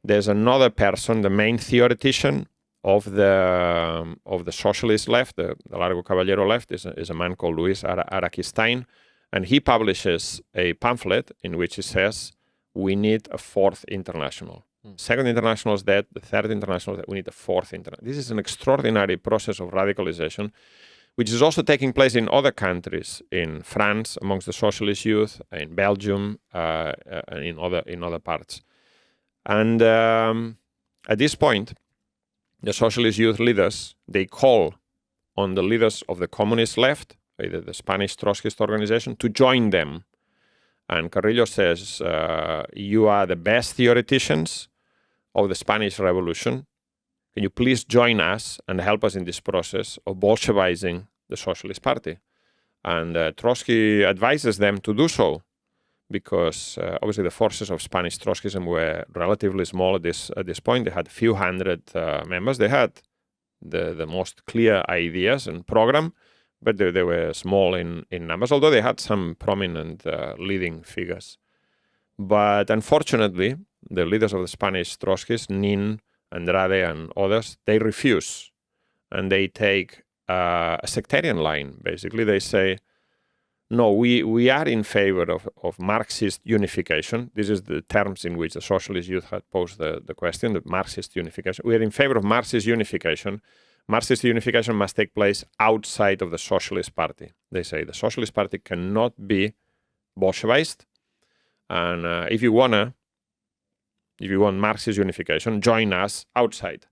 There's another person, the main theoretician of the socialist left, the Largo Caballero left, is a man called Luis Araquistain, and he publishes a pamphlet in which he says we need a Fourth International. Second International is dead. The Third International is dead. We need the Fourth International. This is an extraordinary process of radicalization, which is also taking place in other countries, in France, amongst the socialist youth, in Belgium, and in other parts. And at this point, the socialist youth leaders, they call on the leaders of the communist left, either the Spanish Trotskyist organization, to join them. And Carrillo says, you are the best theoreticians of the Spanish Revolution. Can you please join us and help us in this process of Bolshevizing the Socialist Party? And Trotsky advises them to do so, because obviously the forces of Spanish Trotskyism were relatively small at this point. They had a few hundred members. They had the most clear ideas and program, but they were small in numbers, although they had some prominent leading figures. But unfortunately, the leaders of the Spanish Trotskyists, Nin, Andrade, and others, they refuse. And they take a sectarian line. Basically, they say, no, we are in favor of Marxist unification. This is the terms in which the socialist youth had posed the question, the Marxist unification. We are in favor of Marxist unification. Marxist unification must take place outside of the Socialist Party. They say the Socialist Party cannot be Bolshevized. And if you want Marxist unification, join us outside.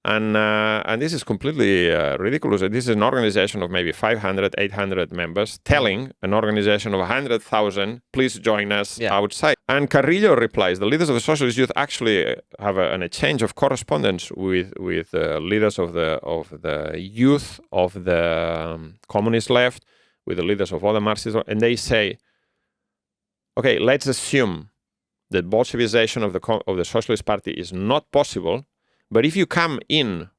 And this is completely ridiculous. This is an organization of maybe 500, 800 members telling an organization of 100,000, please join us outside. And Carrillo replies, the leaders of the socialist youth actually have an exchange of correspondence with leaders of the youth of the communist left, with the leaders of other Marxists, and they say, okay, let's assume that Bolshevization of the Socialist Party is not possible, but if you come in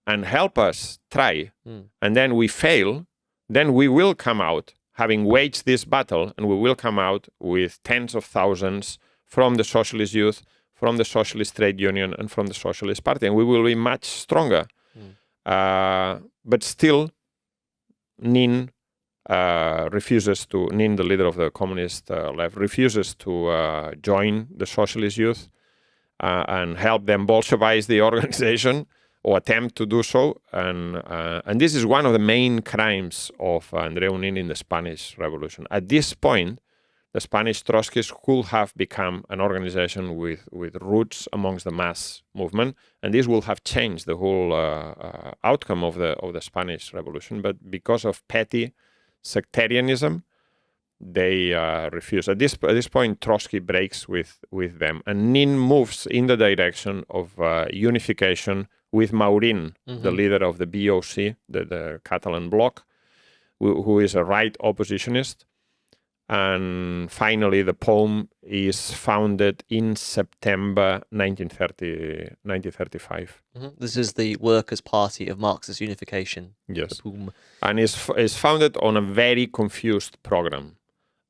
and help us try, and then we fail, then we will come out, having waged this battle, and we will come out with tens of thousands from the socialist youth, from the socialist trade union, and from the Socialist Party, and we will be much stronger. But still, Nin refuses to, Nin, the leader of the communist left, refuses to join the socialist youth and help them Bolshevize the organization, or attempt to do so. And this is one of the main crimes of Andreu Nin in the Spanish Revolution. At this point, the Spanish Trotskyists could have become an organization with roots amongst the mass movement, and this will have changed the whole outcome of the Spanish Revolution. But because of petty sectarianism, they refuse. At this point, Trotsky breaks with them, and Nin moves in the direction of unification with Maurin, the leader of the BOC, the Catalan bloc, who is a right oppositionist. And finally, the POUM is founded in September 1935. This is the Workers' Party of Marxist Unification. Yes. The POUM. And is founded on a very confused program.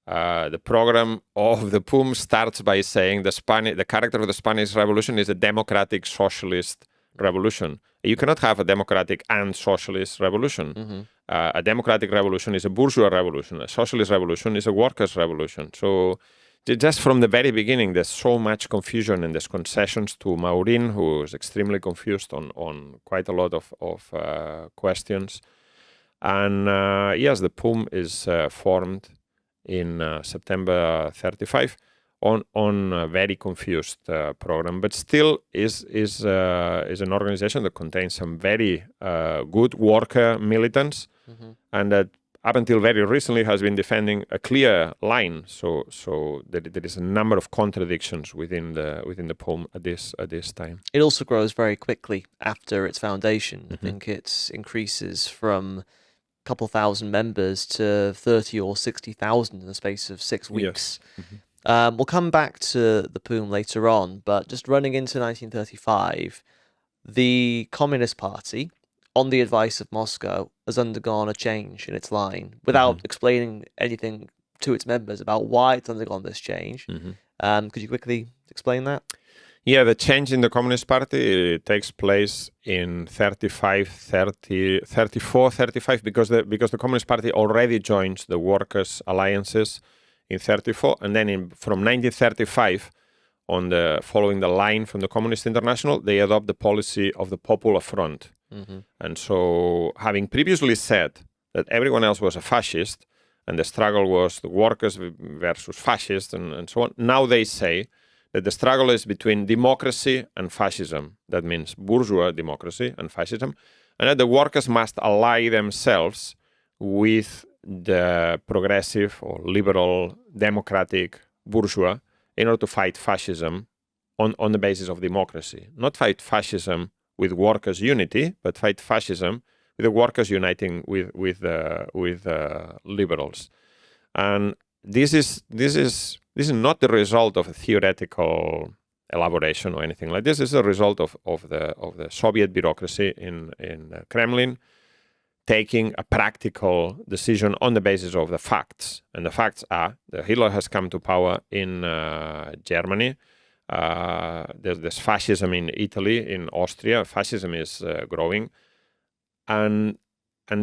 The program of the POUM starts by saying the character of the Spanish Revolution is a democratic socialist revolution. You cannot have a democratic and socialist revolution. A democratic revolution is a bourgeois revolution. A socialist revolution is a workers' revolution. So just from the very beginning, there's so much confusion, and there's concessions to Maurin, who is extremely confused on quite a lot of questions. And yes, the POUM is formed in September 35 on a very confused program, but still is an organization that contains some very good worker militants, and that up until very recently has been defending a clear line. So there is a number of contradictions within the POUM at this time. It also grows very quickly after its foundation. I think it increases from couple thousand members to 30 or 60,000 in the space of 6 weeks. Yes. We'll come back to the POUM later on, but just running into 1935, the Communist Party, on the advice of Moscow, has undergone a change in its line without explaining anything to its members about why it's undergone this change. Could you quickly explain that? Yeah, the change in the Communist Party takes place in 34, 35, because the Communist Party already joins the workers' alliances in 34, and then from 1935 following the line from the Communist International, they adopt the policy of the Popular Front. And so, having previously said that everyone else was a fascist, and the struggle was the workers versus fascists and so on, now they say that the struggle is between democracy and fascism. That means bourgeois democracy and fascism, and that the workers must ally themselves with the progressive or liberal democratic bourgeois in order to fight fascism on the basis of democracy. Not fight fascism with workers' unity, but fight fascism with the workers uniting with liberals. And this is not the result of a theoretical elaboration or anything like this. This is a result of the Soviet bureaucracy in the Kremlin taking a practical decision on the basis of the facts. And the facts are that Hitler has come to power in Germany. There's fascism in Italy, in Austria. Fascism is growing. And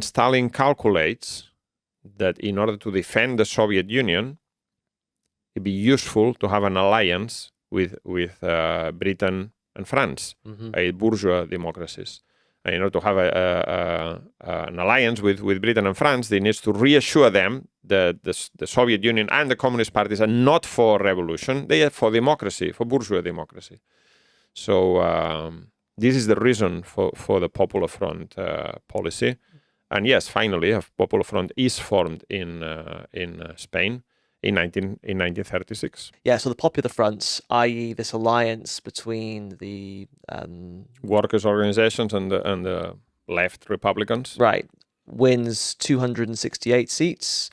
Stalin calculates that in order to defend the Soviet Union, it'd be useful to have an alliance with Britain and France, bourgeois democracies. And in order to have an alliance with Britain and France, they need to reassure them that the Soviet Union and the Communist parties are not for revolution, they are for democracy, for bourgeois democracy. So this is the reason for the Popular Front policy. And yes, finally, a Popular Front is formed in Spain in 1936. Yeah, so the Popular Front, i.e. this alliance between the workers' organizations and the left Republicans. Right, wins 268 seats,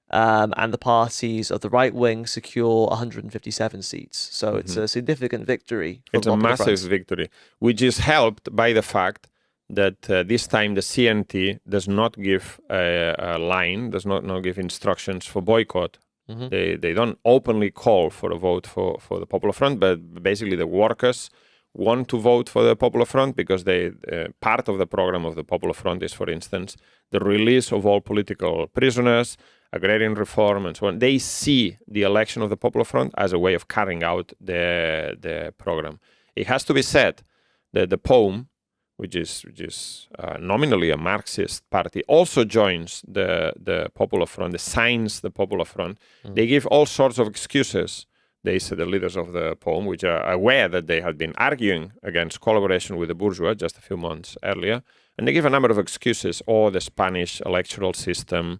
and the parties of the right wing secure 157 seats. So it's a significant victory. It's a massive victory, which is helped by the fact that this time the CNT does not give a line, does not give instructions for boycott. They don't openly call for a vote for the Popular Front, but basically the workers want to vote for the Popular Front because part of the program of the Popular Front is, for instance, the release of all political prisoners, agrarian reform, and so on. They see the election of the Popular Front as a way of carrying out the program. It has to be said that the POUM, which is nominally a Marxist party, also joins the Popular Front, signs the Popular Front. They give all sorts of excuses. They say the leaders of the POUM, which are aware that they had been arguing against collaboration with the bourgeois just a few months earlier, and they give a number of excuses. Or the Spanish electoral system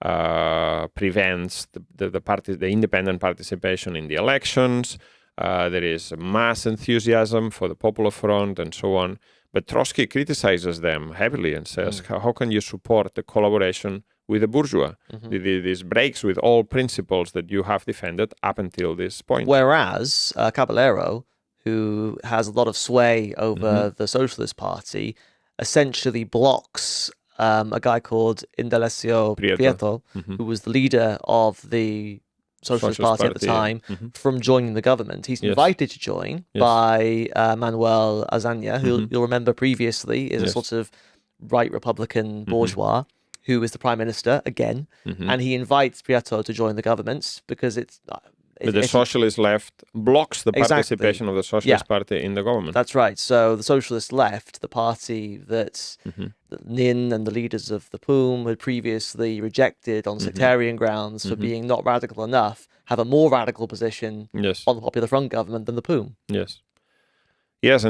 prevents the independent participation in the elections. There is mass enthusiasm for the Popular Front and so on. But Trotsky criticizes them heavily and says, how can you support the collaboration with the bourgeois? This breaks with all principles that you have defended up until this point. Whereas Caballero, who has a lot of sway over the Socialist Party, essentially blocks a guy called Indalecio Prieto, who was the leader of the Socialist Party at the time, from joining the government. He's invited to join by Manuel Azaña, who you'll remember previously is a sort of right Republican bourgeois who is the prime minister again, and he invites Prieto to join the government because But the socialist left blocks the participation of the Socialist Party in the government. That's right. So the socialist left, the party that Nin and the leaders of the POUM had previously rejected on sectarian grounds for being not radical enough, have a more radical position on the Popular Front government than the POUM. Yes,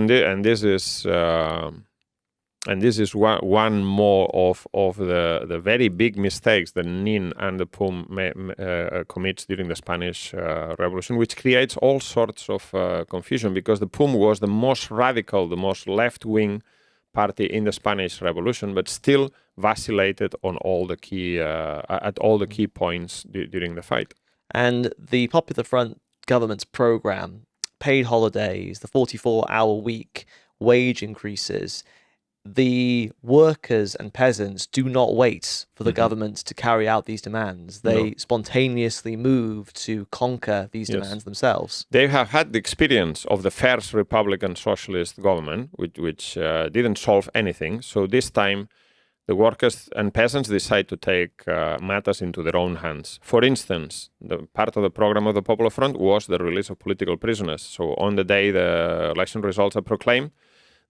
and this is one more of the very big mistakes that Nin and the POUM commits during the Spanish Revolution, which creates all sorts of confusion, because the POUM was the most radical, the most left-wing party in the Spanish Revolution, but still vacillated on all the key at all the key points during the fight. And the Popular Front government's program, paid holidays, the 44-hour week, wage increases. The workers and peasants do not wait for the government to carry out these demands. They spontaneously move to conquer these demands themselves. They have had the experience of the first Republican Socialist government, which didn't solve anything. So this time, the workers and peasants decide to take matters into their own hands. For instance, the part of the program of the Popular Front was the release of political prisoners. So on the day the election results are proclaimed,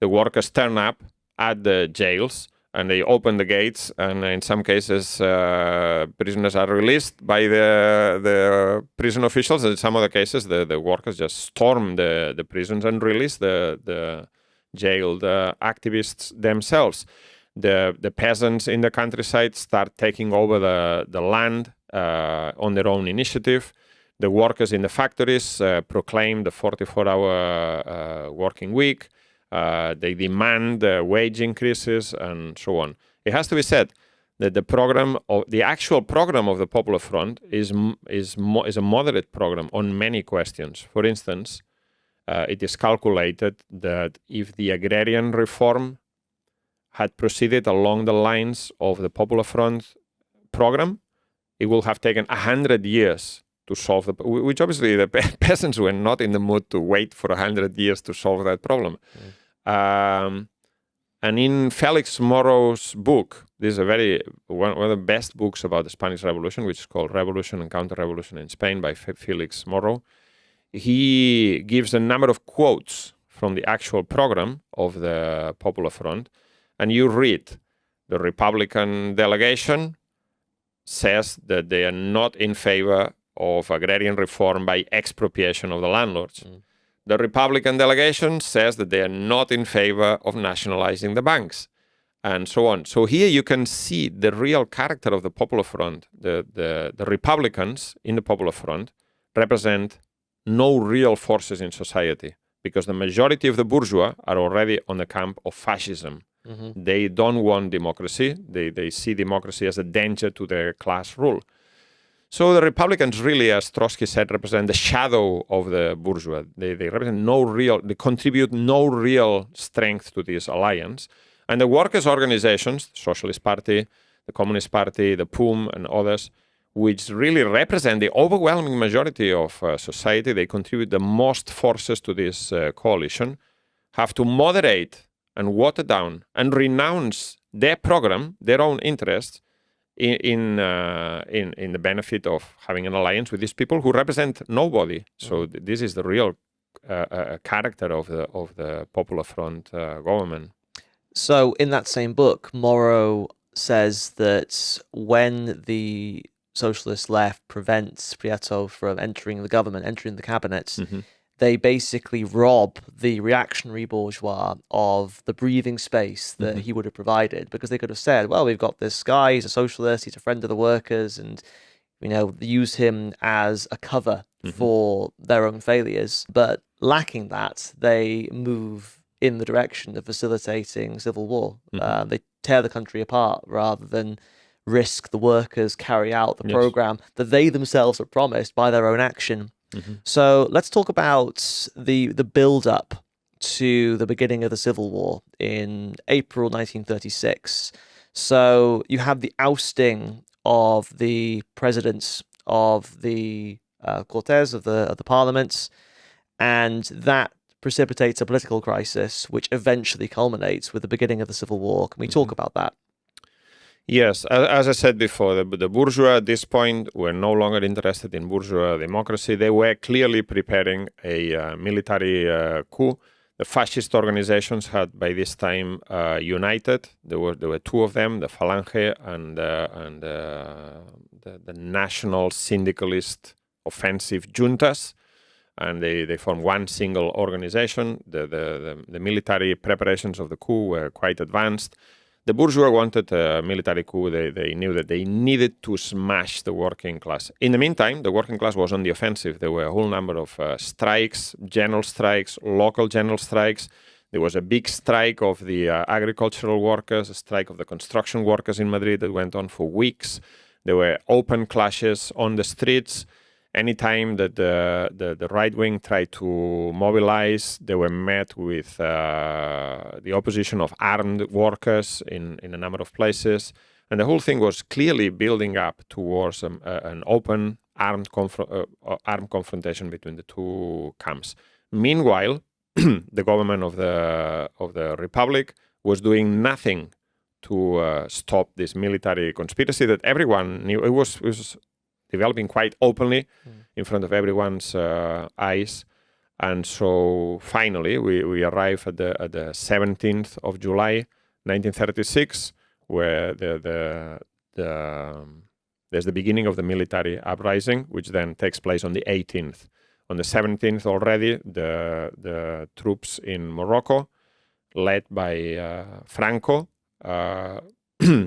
the workers turn up at the jails and they open the gates, and in some cases prisoners are released by the prison officials. In some other cases the workers just storm the prisons and release the jailed activists themselves. The peasants in the countryside start taking over the land on their own initiative. The workers in the factories proclaim the 44-hour working week. They demand wage increases and so on. It has to be said that the actual program of the Popular Front is a moderate program on many questions. For instance, it is calculated that if the agrarian reform had proceeded along the lines of the Popular Front program, it would have taken 100 years to solve which obviously the peasants were not in the mood to wait for 100 years to solve that problem. And in Felix Moro's book, this is one of the best books about the Spanish Revolution, which is called Revolution and Counter-Revolution in Spain by Felix Moro. He gives a number of quotes from the actual program of the Popular Front, and you read the Republican delegation says that they are not in favor of agrarian reform by expropriation of the landlords. The Republican delegation says that they are not in favor of nationalizing the banks, and so on. So here you can see the real character of the Popular Front. The Republicans in the Popular Front represent no real forces in society, because the majority of the bourgeois are already on the camp of fascism. They don't want democracy. They see democracy as a danger to their class rule. So the Republicans really, as Trotsky said, represent the shadow of the bourgeois. They contribute no real strength to this alliance. And the workers' organizations, the Socialist Party, the Communist Party, the POUM, and others, which really represent the overwhelming majority of society, they contribute the most forces to this coalition, have to moderate and water down and renounce their program, their own interests, in the benefit of having an alliance with these people who represent nobody. So this is the real character of the Popular Front government. So in that same book, Moro says that when the socialist left prevents Prieto from entering the government, entering the cabinet, they basically rob the reactionary bourgeois of the breathing space that he would have provided, because they could have said, well, we've got this guy, he's a socialist, he's a friend of the workers, and use him as a cover for their own failures. But lacking that, they move in the direction of facilitating civil war. They tear the country apart rather than risk the workers carry out the program that they themselves have promised by their own action. So let's talk about the build-up to the beginning of the Civil War in April 1936. So you have the ousting of the presidents of the Cortes, of the parliaments, and that precipitates a political crisis, which eventually culminates with the beginning of the Civil War. Can we talk about that? Yes, as I said before, the bourgeois at this point were no longer interested in bourgeois democracy. They were clearly preparing a military coup. The fascist organizations had by this time united. There were two of them, the Falange and the National Syndicalist Offensive Juntas, and they formed one single organization. The military preparations of the coup were quite advanced. The bourgeois wanted a military coup. They knew that they needed to smash the working class. In the meantime, the working class was on the offensive. There were a whole number of strikes, general strikes, local general strikes. There was a big strike of the agricultural workers, a strike of the construction workers in Madrid that went on for weeks. There were open clashes on the streets. Anytime that the right wing tried to mobilize, they were met with the opposition of armed workers in a number of places. And the whole thing was clearly building up towards an open armed confrontation between the two camps. Meanwhile, the government of the Republic was doing nothing to stop this military conspiracy that everyone knew. It was developing quite openly in front of everyone's eyes. And so finally, we arrive at the 17th of July, 1936, where there's the beginning of the military uprising, which then takes place on the 18th. On the 17th already, the troops in Morocco, led by Franco,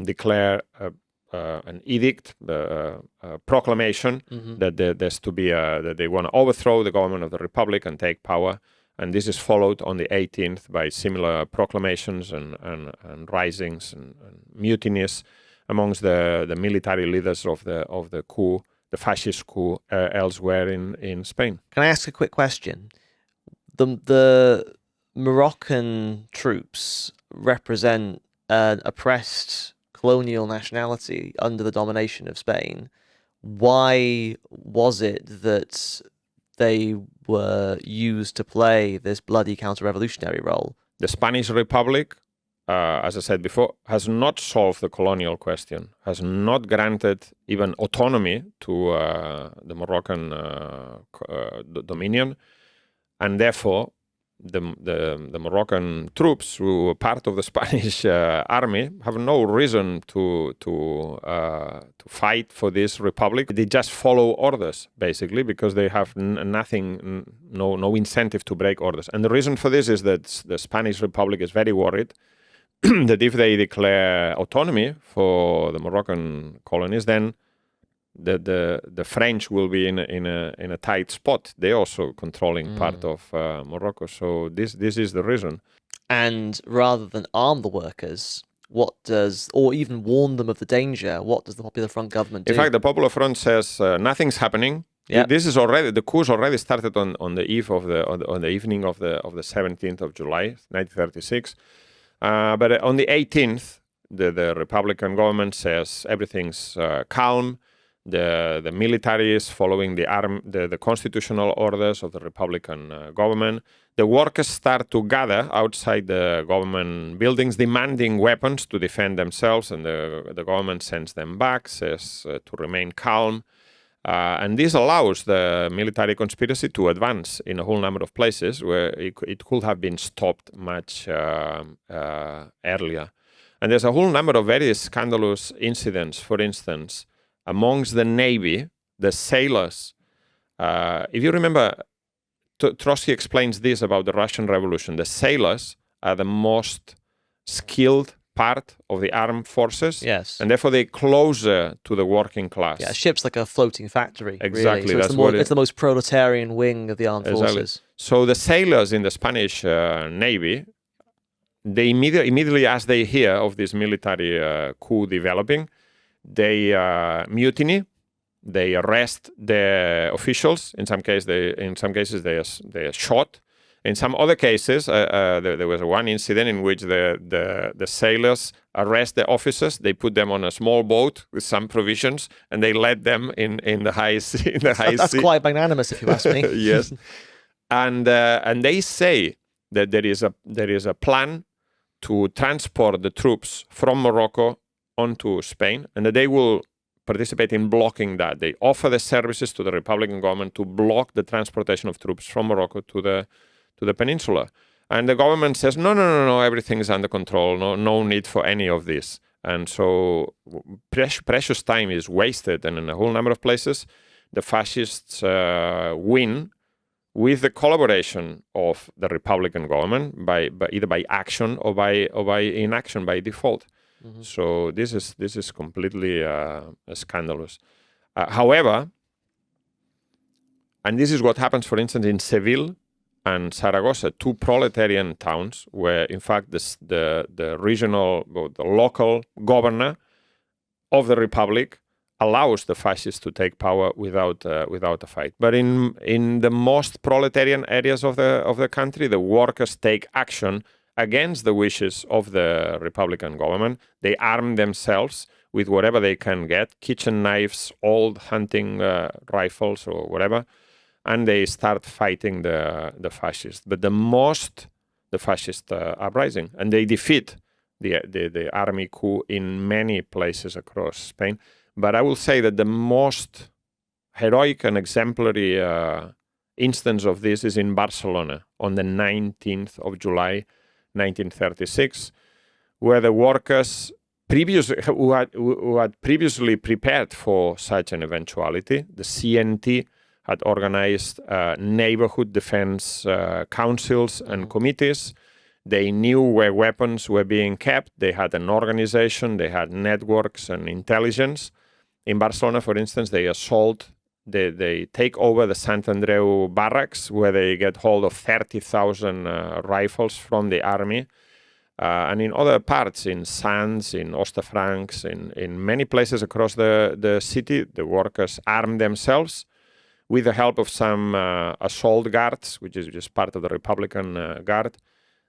declare an edict, the proclamation that there's to be that they want to overthrow the government of the republic and take power. And this is followed on the 18th by similar proclamations and risings and mutinies amongst the military leaders of the coup, the fascist coup elsewhere in Spain. Can I ask a quick question? The Moroccan troops represent an oppressed colonial nationality under the domination of Spain. Why was it that they were used to play this bloody counter-revolutionary role? The Spanish Republic, as I said before, has not solved the colonial question, has not granted even autonomy to the Moroccan dominion, and therefore the Moroccan troops, who were part of the Spanish army, have no reason to fight for this republic. They just follow orders, basically, because they have nothing, no incentive to break orders. And the reason for this is that the Spanish Republic is very worried that if they declare autonomy for the Moroccan colonies, then the French will be in a tight spot. They're also controlling part of Morocco. So this is the reason. And rather than arm the workers, or even warn them of the danger, what does the Popular Front government do? In fact, the Popular Front says nothing's happening. Yep. This is already, the coup's already started on the eve of on the evening of the 17th of July, 1936. But on the 18th, the Republican government says everything's calm. The military is following the constitutional orders of the Republican government. The workers start to gather outside the government buildings, demanding weapons to defend themselves, and the government sends them back, says to remain calm. And this allows the military conspiracy to advance in a whole number of places where it could have been stopped much earlier. And there's a whole number of very scandalous incidents. For instance, amongst the Navy, the sailors, if you remember, Trotsky explains this about the Russian Revolution. The sailors are the most skilled part of the armed forces. Yes. And therefore they're closer to the working class. Yeah, a ship's like a floating factory. Exactly. Really. So it's the most proletarian wing of the armed forces. So the sailors in the Spanish Navy, they immediately as they hear of this military coup developing, they mutiny. They arrest the officials. In some cases, they are shot. In some other cases, there was one incident in which the sailors arrest the officers. They put them on a small boat with some provisions, and they let them in the high sea. That's quite magnanimous, if you ask me. Yes, and they say that there is a plan to transport the troops from Morocco onto Spain, and that they will participate in blocking that. They offer the services to the Republican government to block the transportation of troops from Morocco to the peninsula. And the government says, no, everything is under control, no need for any of this. And so precious time is wasted, and in a whole number of places, the fascists win with the collaboration of the Republican government by either by action or by inaction, by default. Mm-hmm. So this is completely scandalous. However, and this is what happens, for instance, in Seville and Saragossa, two proletarian towns, where in fact the regional, the local governor of the republic allows the fascists to take power without a fight. But in the most proletarian areas of the country, the workers take action against the wishes of the Republican government. They arm themselves with whatever they can get, kitchen knives, old hunting rifles or whatever, and they start fighting the fascists. But the fascist uprising, and they defeat the army coup in many places across Spain. But I will say that the most heroic and exemplary instance of this is in Barcelona on the 19th of July, 1936, where the workers who had previously prepared for such an eventuality, the CNT had organized neighborhood defense councils and committees. They knew where weapons were being kept. They had an organization. They had networks and intelligence. In Barcelona, for instance, they take over the Sant Andreu barracks, where they get hold of 30,000 rifles from the army. And in other parts, in Sants, in Hostafrancs, in many places across the city, the workers armed themselves with the help of some assault guards, which is just part of the Republican Guard.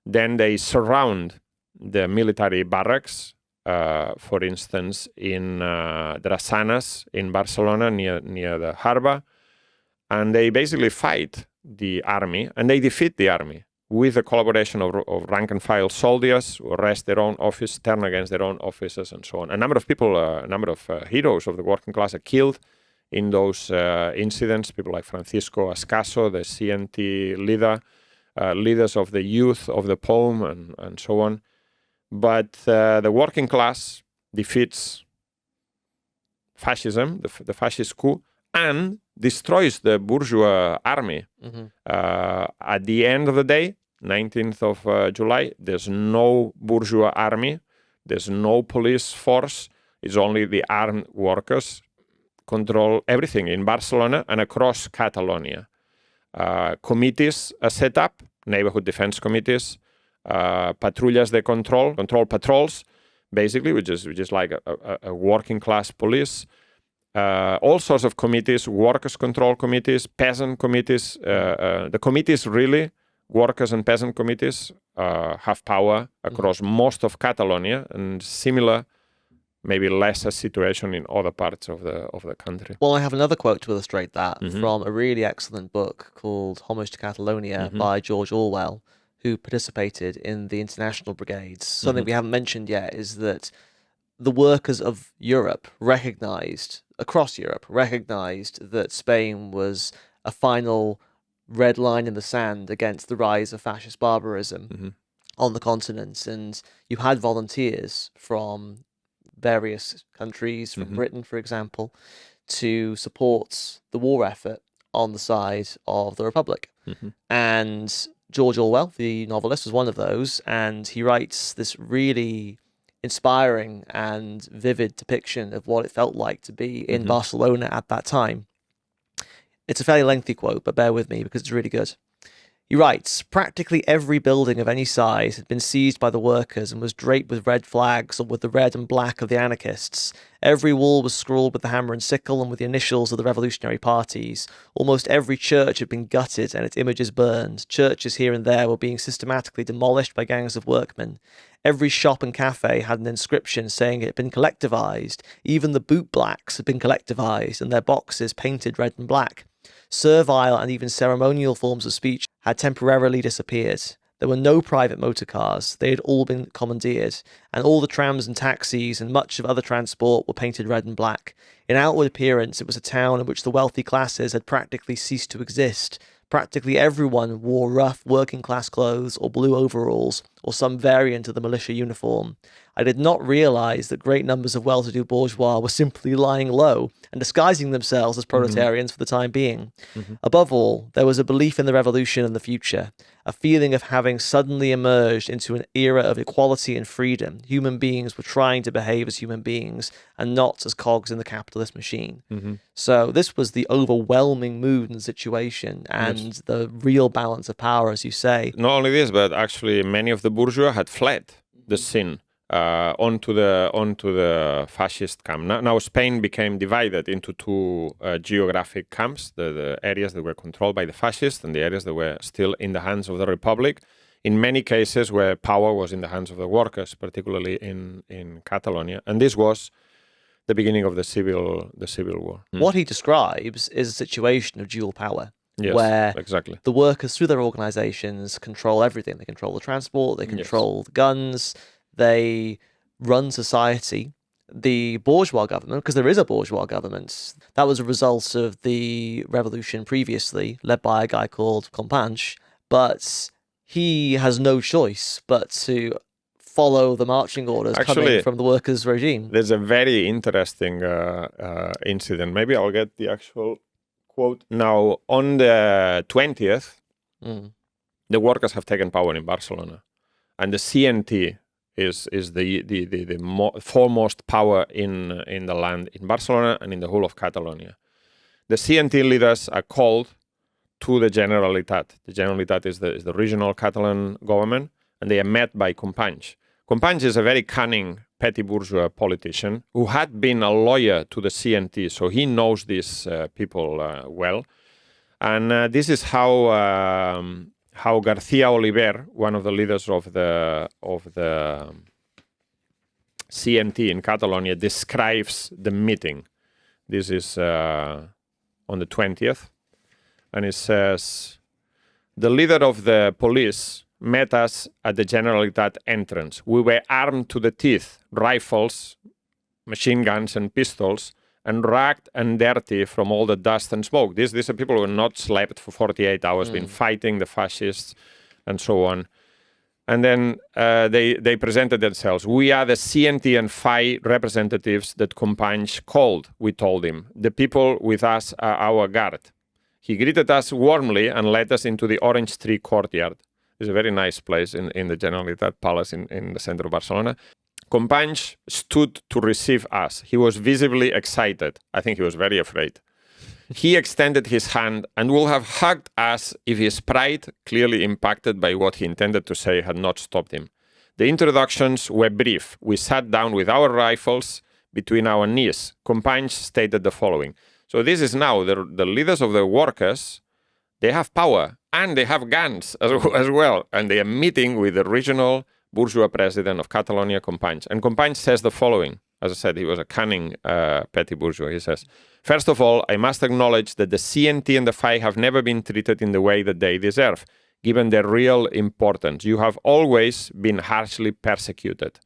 Then they surround the military barracks, for instance, in Drassanes in Barcelona, near the harbor, and they basically fight the army, and they defeat the army with the collaboration of rank-and-file soldiers who arrest their own office, turn against their own officers, and so on. A number of people, a number of heroes of the working class are killed in those incidents, people like Francisco Ascaso, the CNT leader, leaders of the youth of the POUM, and so on. But the working class defeats fascism, the fascist coup, and destroys the bourgeois army. At the end of the day, 19th of July, there's no bourgeois army, there's no police force, it's only the armed workers control everything in Barcelona and across Catalonia. Committees are set up, neighborhood defense committees, patrullas de control patrols, basically, which is like a working class police. All sorts of committees, workers' control committees, peasant committees. The committees really, workers and peasant committees, have power across most of Catalonia, and similar, maybe lesser situation in other parts of the country. Well, I have another quote to illustrate that from a really excellent book called Homage to Catalonia by George Orwell, who participated in the international brigades. Something we haven't mentioned yet is that the workers of Europe across Europe recognized that Spain was a final red line in the sand against the rise of fascist barbarism on the continent. And you had volunteers from various countries, from Britain, for example, to support the war effort on the side of the Republic. And George Orwell, the novelist, was one of those, and he writes this really inspiring and vivid depiction of what it felt like to be in Barcelona at that time. It's a fairly lengthy quote, but bear with me because it's really good. He writes, practically every building of any size had been seized by the workers and was draped with red flags or with the red and black of the anarchists. Every wall was scrawled with the hammer and sickle and with the initials of the revolutionary parties. Almost every church had been gutted and its images burned. Churches here and there were being systematically demolished by gangs of workmen. Every shop and cafe had an inscription saying it had been collectivized. Even the bootblacks had been collectivized and their boxes painted red and black. Servile and even ceremonial forms of speech had temporarily disappeared. There were no private motor cars. They had all been commandeered, and all the trams and taxis and much of other transport were painted red and black. In outward appearance, it was a town in which the wealthy classes had practically ceased to exist. Practically everyone wore rough working-class clothes or blue overalls or some variant of the militia uniform. I did not realize that great numbers of well-to-do bourgeois were simply lying low and disguising themselves as proletarians for the time being. Above all, there was a belief in the revolution and the future, a feeling of having suddenly emerged into an era of equality and freedom. Human beings were trying to behave as human beings and not as cogs in the capitalist machine. So this was the overwhelming mood and situation and the real balance of power, as you say. Not only this, but actually many of the bourgeois had fled the scene onto the fascist camp. Now Spain became divided into two geographic camps, the areas that were controlled by the fascists and the areas that were still in the hands of the Republic, in many cases where power was in the hands of the workers, particularly in Catalonia. And this was the beginning of the civil war. What he describes is a situation of dual power. Yes, where exactly. the workers, through their organizations, control everything. They control the transport, they control the guns, They run society. The bourgeois government, because there is a bourgeois government, that was a result of the revolution previously, led by a guy called Companys, but he has no choice but to follow the marching orders coming from the workers' regime. There's a very interesting incident. Maybe I'll get the actual quote. Now, on the 20th, the workers have taken power in Barcelona, and the CNT is the foremost power in the land in Barcelona and in the whole of Catalonia. The CNT leaders are called to the Generalitat. The Generalitat is the regional Catalan government, and they are met by Companys. Companys is a very cunning petty bourgeois politician who had been a lawyer to the CNT, so he knows these people well. And this is how García Oliver, one of the leaders of the CNT in Catalonia, describes the meeting. This is on the 20th. And it says, the leader of the police met us at the Generalitat entrance. We were armed to the teeth, rifles, machine guns and pistols, and ragged and dirty from all the dust and smoke. These are people who have not slept for 48 hours, been fighting the fascists and so on. And then they presented themselves. We are the CNT and FAI representatives that Companys called, we told him. The people with us are our guard. He greeted us warmly and led us into the Orange Tree courtyard. It's a very nice place in the Generalitat Palace in the center of Barcelona. Companys stood to receive us. He was visibly excited. I think he was very afraid. He extended his hand and would have hugged us if his pride, clearly impacted by what he intended to say, had not stopped him. The introductions were brief. We sat down with our rifles between our knees. Companys stated the following. So this is now the leaders of the workers. They have power and they have guns as well. And they are meeting with the regional bourgeois president of Catalonia, Companys. And Companys says the following. As I said, he was a cunning petty bourgeois. He says, first of all, I must acknowledge that the CNT and the FAI have never been treated in the way that they deserve, given their real importance. You have always been harshly persecuted.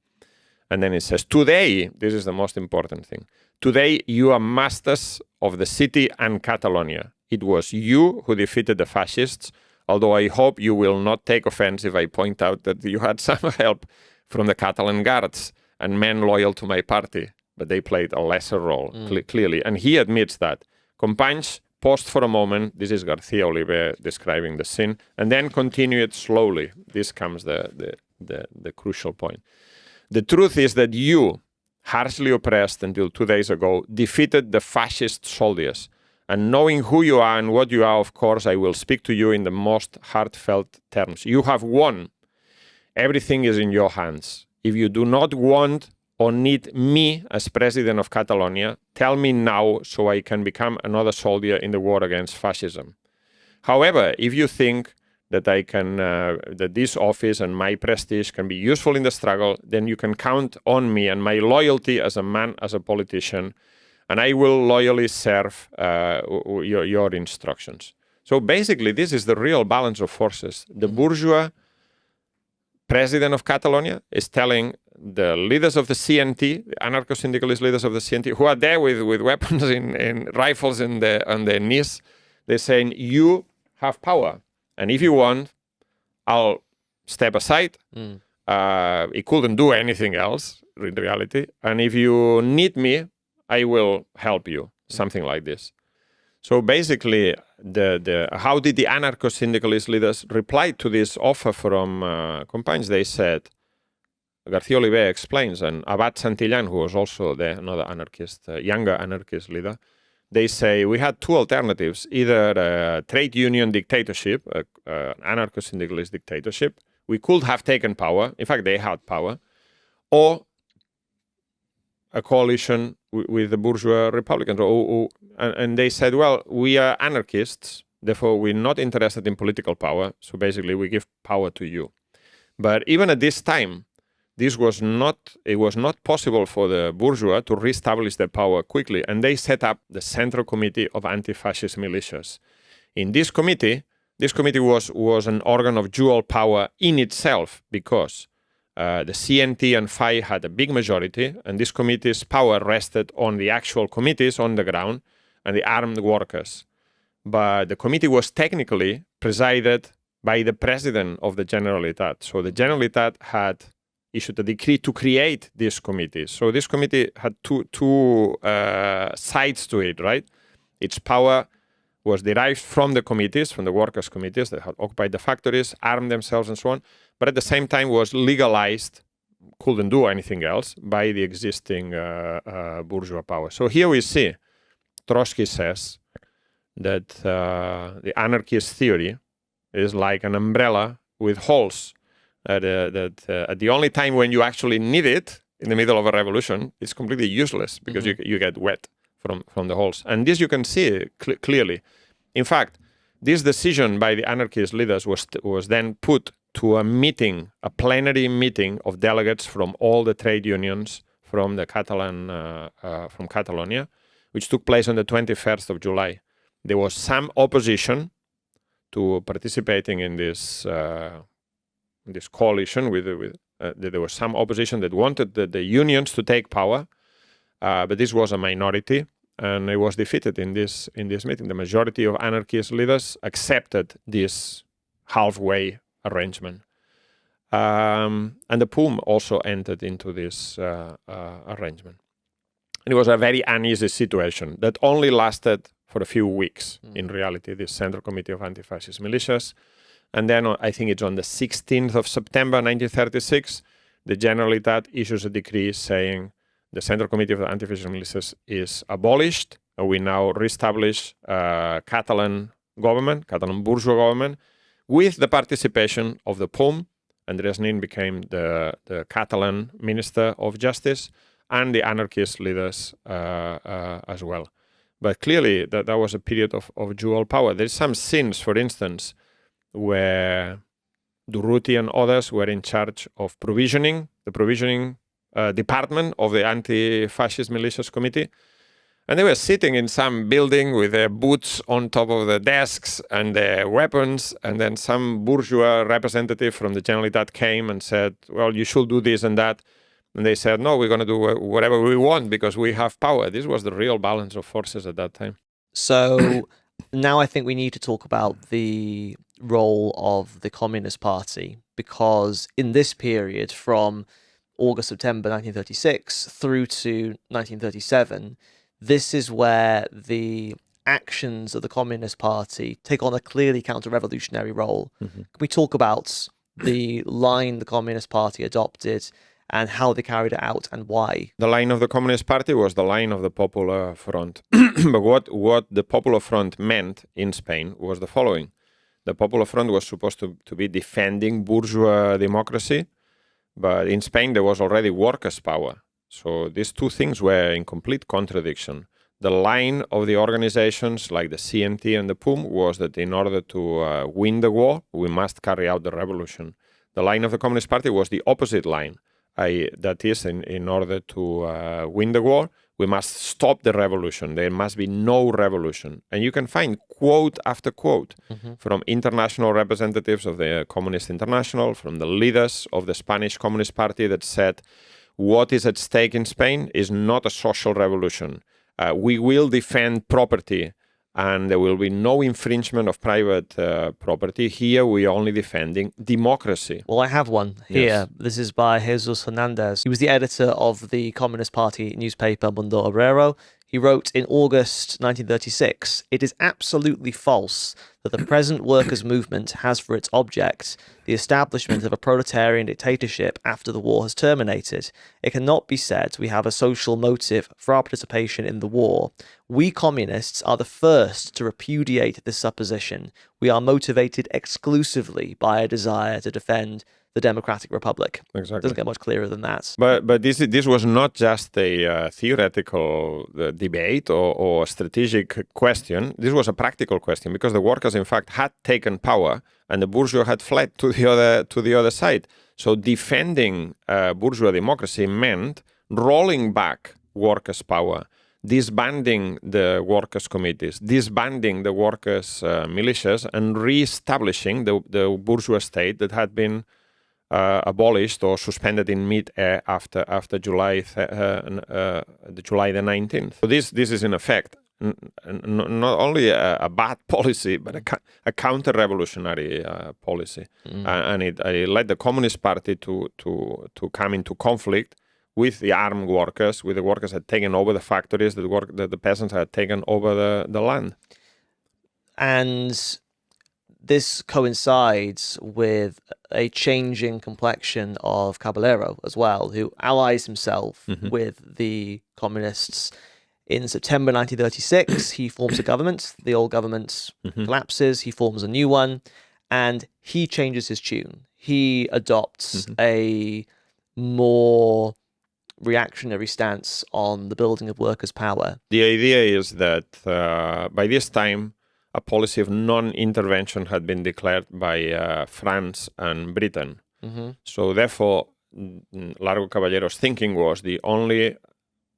And then it says, today, this is the most important thing, today you are masters of the city and Catalonia. It was you who defeated the fascists, although I hope you will not take offense if I point out that you had some help from the Catalan guards and men loyal to my party, but they played a lesser role, clearly. And he admits that. Companys paused for a moment. This is García Oliver describing the scene, and then continued slowly. This comes the crucial point. The truth is that you, harshly oppressed until 2 days ago, defeated the fascist soldiers. And knowing who you are and what you are, of course, I will speak to you in the most heartfelt terms. You have won. Everything is in your hands. If you do not want or need me as president of Catalonia, tell me now so I can become another soldier in the war against fascism. However, if you think that that this office and my prestige can be useful in the struggle, then you can count on me and my loyalty as a man, as a politician, and I will loyally serve your instructions. So basically, this is the real balance of forces. The bourgeois president of Catalonia is telling the leaders of the CNT, the anarcho-syndicalist leaders of the CNT, who are there with weapons in rifles on their knees, they're saying, you have power. And if you want, I'll step aside. He couldn't do anything else, in reality. And if you need me, I will help you, something like this. So basically, how did the anarcho-syndicalist leaders reply to this offer from Companys? They said, García Oliver explains, and Abad Santillán, who was also another anarchist, younger anarchist leader, they say we had two alternatives, either a trade union dictatorship, an anarcho-syndicalist dictatorship. We could have taken power. In fact, they had power. Or a coalition with the bourgeois Republicans. And they said, well, we are anarchists, therefore we're not interested in political power, so basically we give power to you. But even at this time, it was not possible for the bourgeois to reestablish their power quickly, and they set up the Central Committee of Anti-Fascist Militias. In this committee was an organ of dual power in itself, because The CNT and FI had a big majority, and this committee's power rested on the actual committees on the ground and the armed workers. But the committee was technically presided by the president of the Generalitat. So the Generalitat had issued a decree to create this committee. So this committee had two sides to it, right? Its power was derived from the committees, from the workers' committees that had occupied the factories, armed themselves and so on, but at the same time was legalized, couldn't do anything else, by the existing bourgeois power. So here we see, Trotsky says that the anarchist theory is like an umbrella with holes, that at the only time when you actually need it, in the middle of a revolution, it's completely useless because you get wet from the holes. And this you can see clearly. In fact, this decision by the anarchist leaders was then put to a meeting, a plenary meeting of delegates from all the trade unions from the from Catalonia, which took place on the 21st of July. There was some opposition to participating in this coalition. There was some opposition that wanted the unions to take power, but this was a minority, and it was defeated in this meeting. The majority of anarchist leaders accepted this halfway arrangement. And the POUM also entered into this arrangement. And it was a very uneasy situation that only lasted for a few weeks, in reality, this Central Committee of Anti-Fascist Militias. And then I think it's on the 16th of September 1936, the Generalitat issues a decree saying the Central Committee of the Anti-Fascist Militias is abolished. We now reestablish Catalan government, Catalan bourgeois government, with the participation of the POUM. Andreas Nin became the Catalan Minister of Justice, and the anarchist leaders as well. But clearly, that was a period of dual power. There's some scenes, for instance, where Durruti and others were in charge of provisioning, the provisioning department of the Anti-Fascist Militias Committee. And they were sitting in some building with their boots on top of the desks and their weapons. And then some bourgeois representative from the Generalitat came and said, well, you should do this and that. And they said, no, we're going to do whatever we want because we have power. This was the real balance of forces at that time. So now I think we need to talk about the role of the Communist Party, because in this period from August, September 1936 through to 1937, this is where the actions of the Communist Party take on a clearly counter-revolutionary role. Can we talk about the line the Communist Party adopted and how they carried it out and why? The line of the Communist Party was the line of the Popular Front. But what the Popular Front meant in Spain was the following. The Popular Front was supposed to be defending bourgeois democracy, but in Spain there was already workers' power. So these two things were in complete contradiction. The line of the organizations like the CNT and the POUM was that in order to win the war, we must carry out the revolution. The line of the Communist Party was the opposite line. That is, in order to win the war, we must stop the revolution. There must be no revolution. And you can find quote after quote from international representatives of the Communist International, from the leaders of the Spanish Communist Party that said, what is at stake in Spain is not a social revolution. We will defend property, and there will be no infringement of private property. Here we are only defending democracy. Well, I have one here. Yes. This is by Jesus Hernandez. He was the editor of the Communist Party newspaper Mundo Obrero. He wrote in August 1936, "It is absolutely false that the present workers' movement has for its object the establishment of a proletarian dictatorship after the war has terminated. It cannot be said we have a social motive for our participation in the war. We communists are the first to repudiate this supposition. We are motivated exclusively by a desire to defend the democratic republic." Exactly. It doesn't get much clearer than that. But this was not just a theoretical debate or strategic question. This was a practical question because the workers, in fact, had taken power and the bourgeois had fled to the other side. So defending bourgeois democracy meant rolling back workers' power, disbanding the workers' committees, disbanding the workers' militias, and re-establishing the bourgeois state that had been abolished or suspended in mid-air after July the 19th. So this is in effect not only a bad policy, but a counter-revolutionary policy, and it led the Communist Party to come into conflict with the armed workers, with the workers that had taken over the factories, that the peasants had taken over the land. And this coincides with a changing complexion of Caballero as well, who allies himself with the communists. In September 1936, he forms a government. The old government collapses. He forms a new one, and he changes his tune. He adopts a more reactionary stance on the building of workers' power. The idea is that by this time, a policy of non-intervention had been declared by France and Britain. So therefore, Largo Caballero's thinking was the only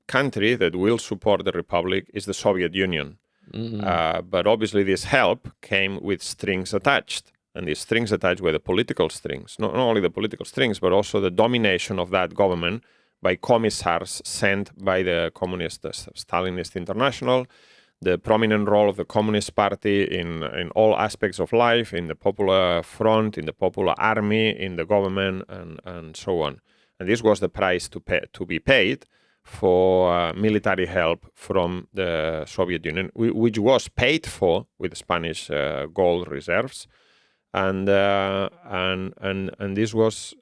country that will support the Republic is the Soviet Union. But obviously this help came with strings attached. And these strings attached were the political strings. Not only the political strings, but also the domination of that government by commissars sent by the Communist Stalinist International, the prominent role of the Communist Party in all aspects of life, in the Popular Front, in the Popular Army, in the government, and so on. And this was the price to be paid for military help from the Soviet Union, which was paid for with Spanish gold reserves. And this was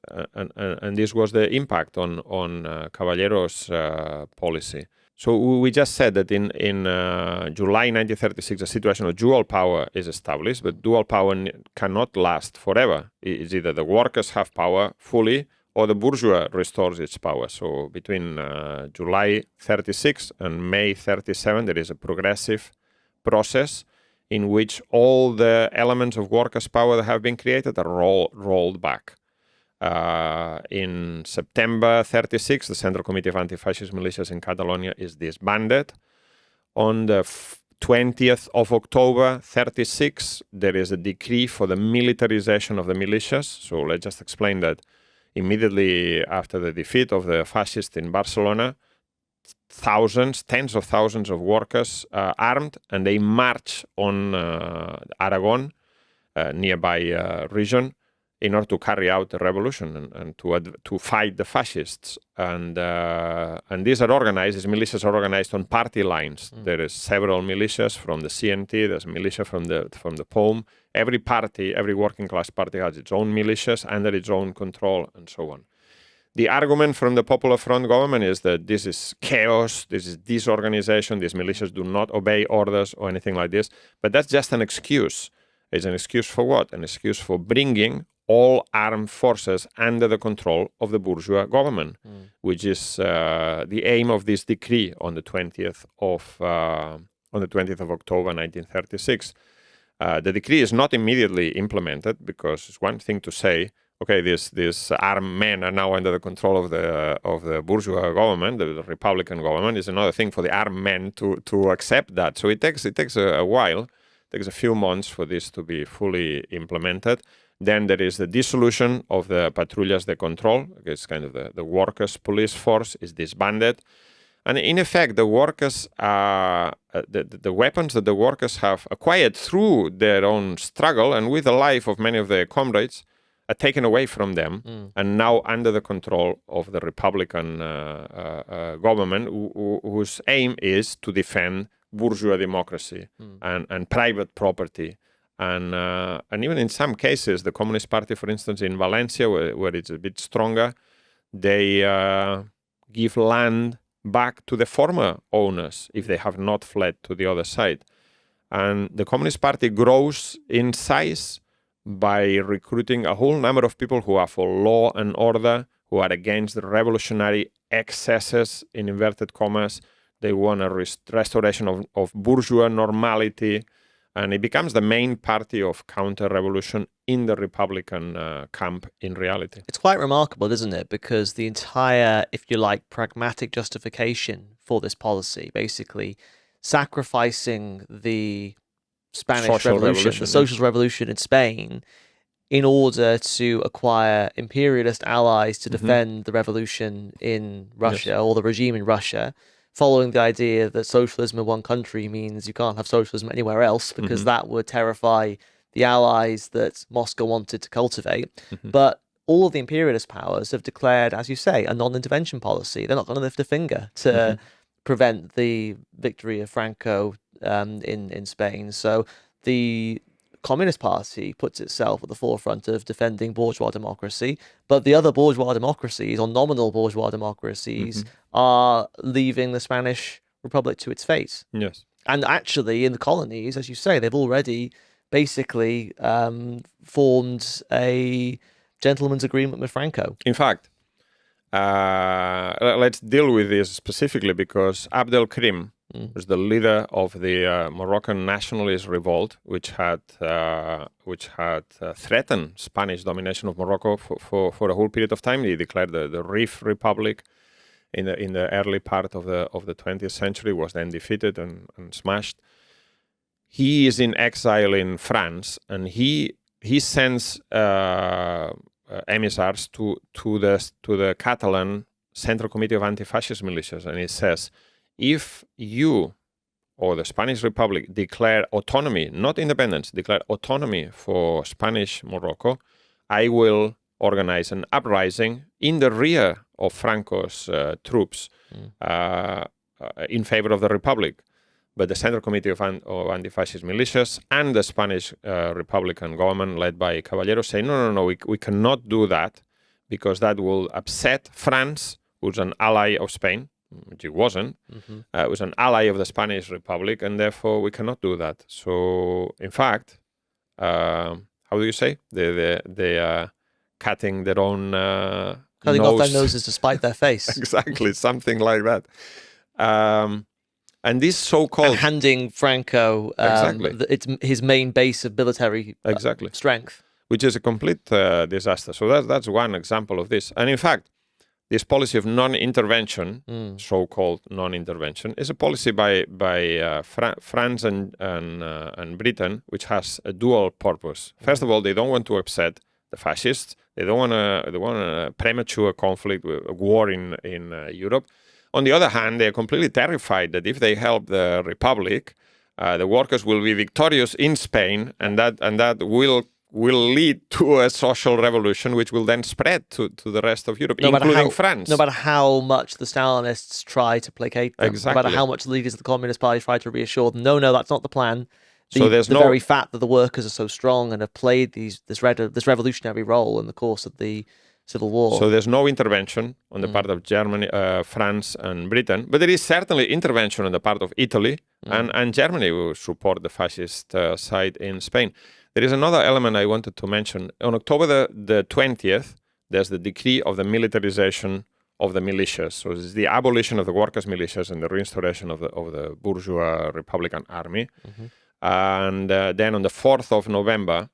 the impact on Caballero's policy. So we just said that in July 1936, a situation of dual power is established, but dual power cannot last forever. It's either the workers have power fully or the bourgeois restores its power. So between July 36 and May 37, there is a progressive process in which all the elements of workers' power that have been created are rolled back. In September 36, the Central Committee of Anti-Fascist Militias in Catalonia is disbanded. On the 20th of October 36, there is a decree for the militarization of the militias. So let's just explain that immediately after the defeat of the fascists in Barcelona, tens of thousands of workers armed, and they march on Aragon, nearby region, in order to carry out the revolution and to fight the fascists. And these are organized, these militias are organized on party lines. There is several militias from the CNT, there's militia from the POUM. Every party, every working class party has its own militias under its own control, and so on. The argument from the Popular Front government is that this is chaos, this is disorganization, these militias do not obey orders or anything like this. But that's just an excuse. It's an excuse for what? An excuse for bringing all armed forces under the control of the bourgeois government, which is the aim of this decree on the 20th of October 1936. The decree is not immediately implemented because it's one thing to say, okay, these armed men are now under the control of the bourgeois government, the Republican government. Is another thing for the armed men to accept that. So it takes a while. It takes a few months for this to be fully implemented. Then there is the dissolution of the patrullas de control. It's kind of the workers' police force is disbanded. And in effect, the workers, the weapons that the workers have acquired through their own struggle and with the life of many of their comrades are taken away from them and now under the control of the Republican government, whose aim is to defend bourgeois democracy and private property. And even in some cases, the Communist Party, for instance, in Valencia, where it's a bit stronger, they give land back to the former owners if they have not fled to the other side. And the Communist Party grows in size by recruiting a whole number of people who are for law and order, who are against the revolutionary excesses, in inverted commas. They want a restoration of bourgeois normality. And it becomes the main party of counter-revolution in the Republican camp in reality. It's quite remarkable, isn't it? Because the entire, if you like, pragmatic justification for this policy, basically sacrificing the Spanish Revolution, the Socialist Revolution in Spain, in order to acquire imperialist allies to defend the revolution in Russia or the regime in Russia, following the idea that socialism in one country means you can't have socialism anywhere else because that would terrify the allies that Moscow wanted to cultivate. But all of the imperialist powers have declared, as you say, a non-intervention policy. They're not going to lift a finger to prevent the victory of Franco in Spain. So the Communist Party puts itself at the forefront of defending bourgeois democracy, but the other bourgeois democracies, or nominal bourgeois democracies, are leaving the Spanish Republic to its fate. Yes. And actually, in the colonies, as you say, they've already basically formed a gentleman's agreement with Franco. In fact, let's deal with this specifically because Abdel Krim was the leader of the Moroccan nationalist revolt, which had threatened Spanish domination of Morocco for a whole period of time. He declared the Rif Republic in the early part of the 20th century, was then defeated and smashed. He is in exile in France, and he sends emissaries to the Catalan Central Committee of Anti-Fascist Militias, and he says, if you or the Spanish Republic declare autonomy, not independence, declare autonomy for Spanish Morocco, I will organize an uprising in the rear of Franco's troops in favor of the Republic. But the Central Committee of Anti-Fascist Militias and the Spanish Republican government led by Caballero say, no, we cannot do that because that will upset France, who's an ally of Spain, which it wasn't. It was an ally of the Spanish Republic, and therefore we cannot do that. So, in fact, how do you say? They are cutting their own cutting off their noses to spite their face. Exactly, something like that. And this so-called... And handing Franco it's his main base of military strength. Which is a complete disaster. So that's one example of this. And in fact, this policy of non-intervention, so-called non-intervention, is a policy by France and Britain, which has a dual purpose. First of all, they don't want to upset the fascists. They want a premature conflict, a war in Europe. On the other hand, they are completely terrified that if they help the Republic, the workers will be victorious in Spain, and that will lead to a social revolution, which will then spread to the rest of Europe, including France. No matter how much the Stalinists try to placate them, exactly. No matter how much the leaders of the Communist Party try to reassure them, no, that's not the plan. So there's the very fact that the workers are so strong and have played this revolutionary role in the course of the Civil War. So there's no intervention on the part of Germany, France, and Britain, but there is certainly intervention on the part of Italy and Germany, who support the fascist side in Spain. There is another element I wanted to mention. On October the 20th, there's the decree of the militarization of the militias. So it's the abolition of the workers' militias and the reinstauration of the bourgeois Republican army. And then on the 4th of November,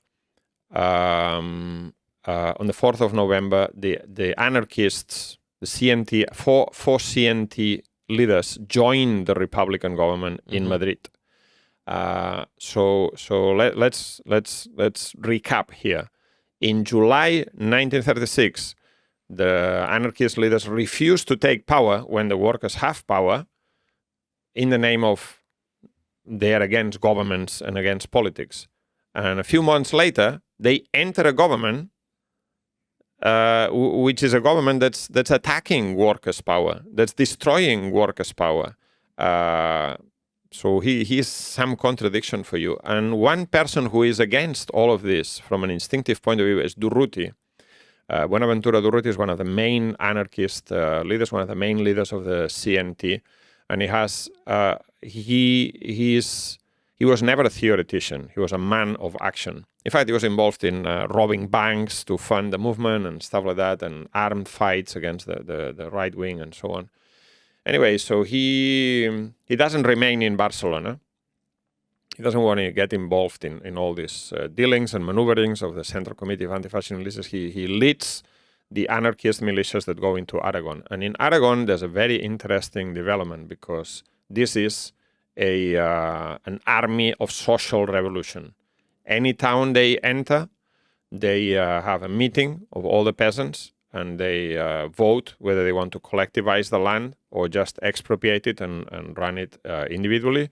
the anarchists, the CNT, four CNT leaders joined the Republican government in Madrid. So let's recap here. In July 1936, the anarchist leaders refused to take power when the workers have power in the name of they're against governments and against politics. And a few months later, they enter a government which is a government that's attacking workers' power, that's destroying workers' power. So he's some contradiction for you. And one person who is against all of this from an instinctive point of view is Durruti. Buenaventura Durruti is one of the main anarchist leaders, one of the main leaders of the CNT. And he was never a theoretician. He was a man of action. In fact, he was involved in robbing banks to fund the movement and stuff like that, and armed fights against the right wing and so on. Anyway, so he doesn't remain in Barcelona. He doesn't want to get involved in all these dealings and maneuverings of the Central Committee of Anti-Fascist Militias. He leads the anarchist militias that go into Aragon. And in Aragon, there's a very interesting development because this is an army of social revolution. Any town they enter, They have a meeting of all the peasants, and they vote whether they want to collectivize the land or just expropriate it and run it individually.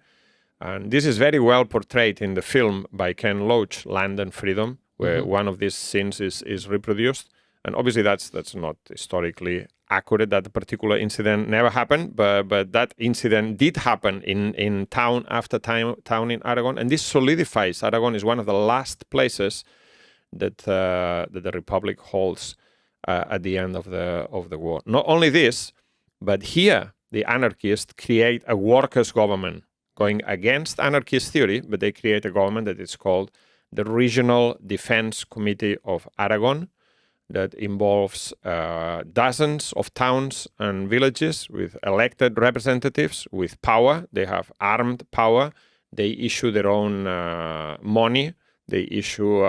And this is very well portrayed in the film by Ken Loach, Land and Freedom, where one of these scenes is reproduced. And obviously that's not historically accurate. That particular incident never happened, but that incident did happen in town after town in Aragon. And this solidifies Aragon is one of the last places that the Republic holds at the end of the war. Not only this, but here the anarchists create a workers' government going against anarchist theory, but they create a government that is called the Regional Defense Committee of Aragon, that involves dozens of towns and villages with elected representatives with power. They have armed power. They issue their own money. They issue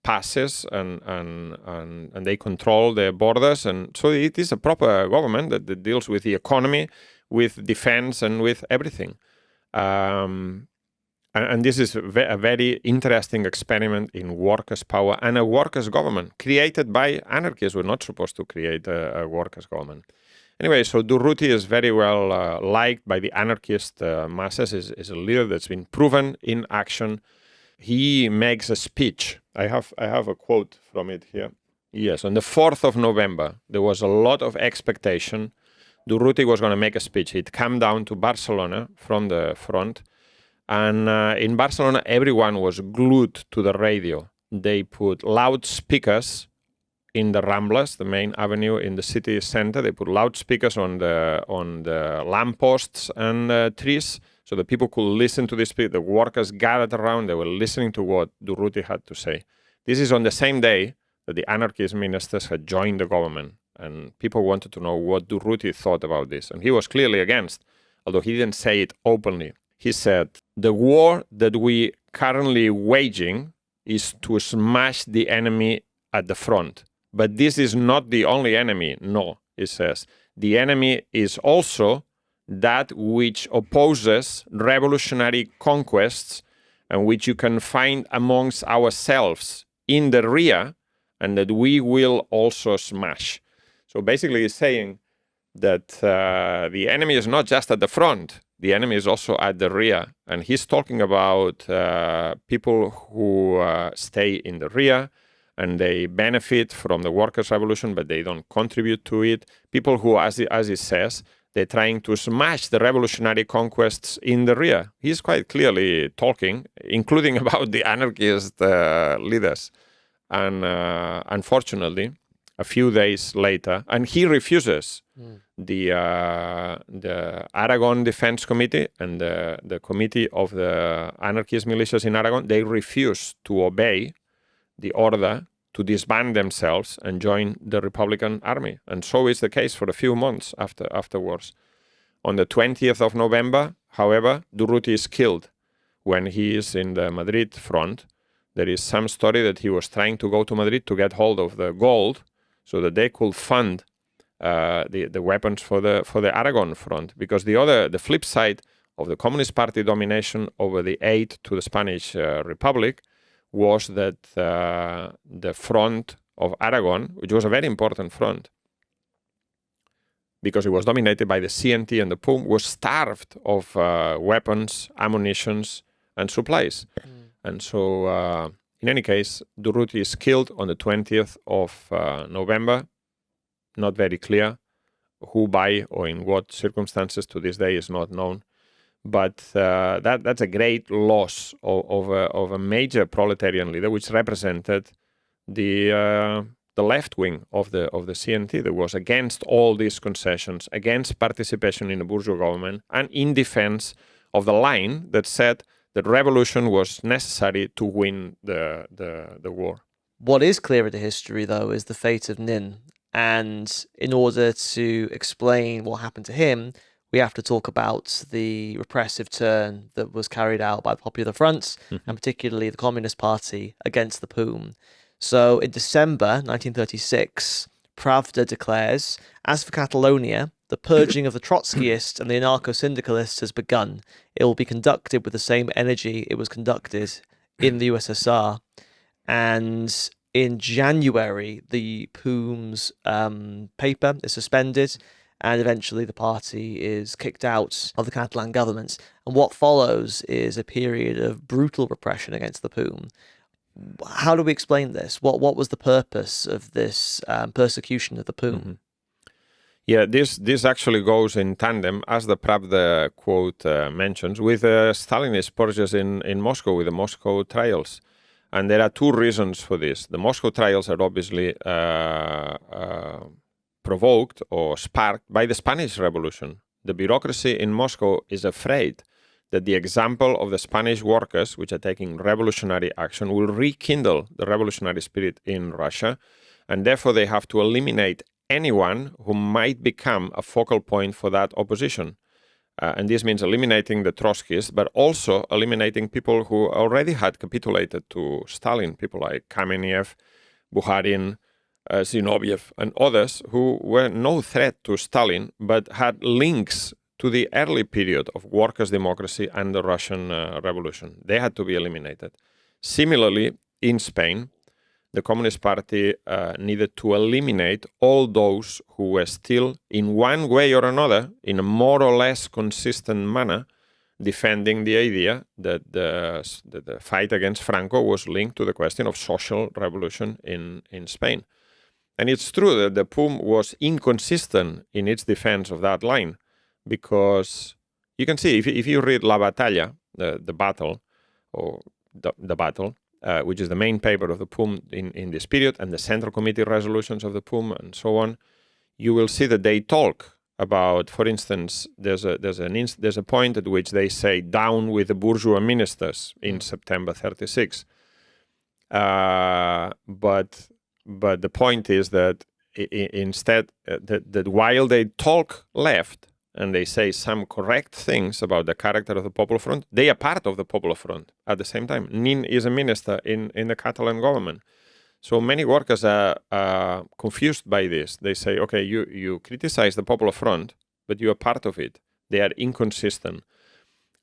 passes and they control the borders. And so it is a proper government that deals with the economy, with defense, and with everything. And this is a very interesting experiment in workers' power and a workers' government created by anarchists. We're not supposed to create a workers' government. Anyway, so Durruti is very well liked by the anarchist masses, is a leader that's been proven in action. He makes a speech. I have a quote from it here. Yes, on the 4th of November, there was a lot of expectation. Durruti was going to make a speech. He'd come down to Barcelona from the front. And in Barcelona, everyone was glued to the radio. They put loudspeakers in the Ramblas, the main avenue in the city center. They put loudspeakers on the lampposts and trees, so that people could listen to this speech. The workers gathered around. They were listening to what Durruti had to say. This is on the same day that the anarchist ministers had joined the government, and people wanted to know what Durruti thought about this. And he was clearly against, although he didn't say it openly. He said, the war that we currently waging is to smash the enemy at the front. But this is not the only enemy. No, he says. The enemy is also that which opposes revolutionary conquests and which you can find amongst ourselves in the rear, and that we will also smash. So basically he's saying that the enemy is not just at the front. The enemy is also at the rear. And he's talking about people who stay in the rear and they benefit from the workers' revolution, but they don't contribute to it. People who, as he says, they're trying to smash the revolutionary conquests in the rear. He's quite clearly talking, including about the anarchist leaders. And unfortunately, a few days later, and he refuses the Aragon Defense Committee and the Committee of the Anarchist Militias in Aragon, they refuse to obey the order to disband themselves and join the Republican Army. And so is the case for a few months afterwards. On the 20th of November, however, Durruti is killed when he is in the Madrid front. There is some story that he was trying to go to Madrid to get hold of the gold so that they could fund the weapons for the Aragon front. Because the flip side of the Communist Party domination over the aid to the Spanish Republic was that the front of Aragon, which was a very important front, because it was dominated by the CNT and the POUM, was starved of weapons, ammunitions, and supplies. And so, in any case, Durruti is killed on the 20th of November. Not very clear who by or in what circumstances to this day is not known. But that's a great loss of a major proletarian leader, which represented the left wing of the CNT that was against all these concessions, against participation in the bourgeois government, and in defense of the line that said that revolution was necessary to win the war. What is clear in the history, though, is the fate of Nin. And in order to explain what happened to him, we have to talk about the repressive turn that was carried out by the Popular Front, and particularly the Communist Party, against the POUM. So in December 1936, Pravda declares, as for Catalonia, the purging of the Trotskyists and the anarcho-syndicalists has begun. It will be conducted with the same energy it was conducted in the USSR. And in January, the POUM's paper is suspended, and eventually the party is kicked out of the Catalan government. And what follows is a period of brutal repression against the POUM. How do we explain this? What was the purpose of this persecution of the POUM? Mm-hmm. Yeah, this actually goes in tandem, as perhaps the quote mentions, with Stalinist purges in Moscow, with the Moscow trials. And there are two reasons for this. The Moscow trials are obviously provoked or sparked by the Spanish Revolution. The bureaucracy in Moscow is afraid that the example of the Spanish workers, which are taking revolutionary action, will rekindle the revolutionary spirit in Russia, and therefore they have to eliminate anyone who might become a focal point for that opposition. And this means eliminating the Trotskyists, but also eliminating people who already had capitulated to Stalin, people like Kamenev, Bukharin, Zinoviev, and others who were no threat to Stalin, but had links to the early period of workers' democracy and the Russian Revolution. They had to be eliminated. Similarly, in Spain, the Communist Party needed to eliminate all those who were still, in one way or another, in a more or less consistent manner, defending the idea that the fight against Franco was linked to the question of social revolution in Spain. And it's true that the POUM was inconsistent in its defense of that line, because you can see, if you read La Batalla, the battle, or the battle, which is the main paper of the POUM in this period, and the Central Committee resolutions of the POUM and so on, you will see that they talk about, for instance, there's a point at which they say, down with the bourgeois ministers in September 36. But the point is that instead, that while they talk left, and they say some correct things about the character of the Popular Front, they are part of the Popular Front at the same time. Nin is a minister in the Catalan government. So many workers are confused by this. They say, okay, you criticize the Popular Front, but you are part of it. They are inconsistent.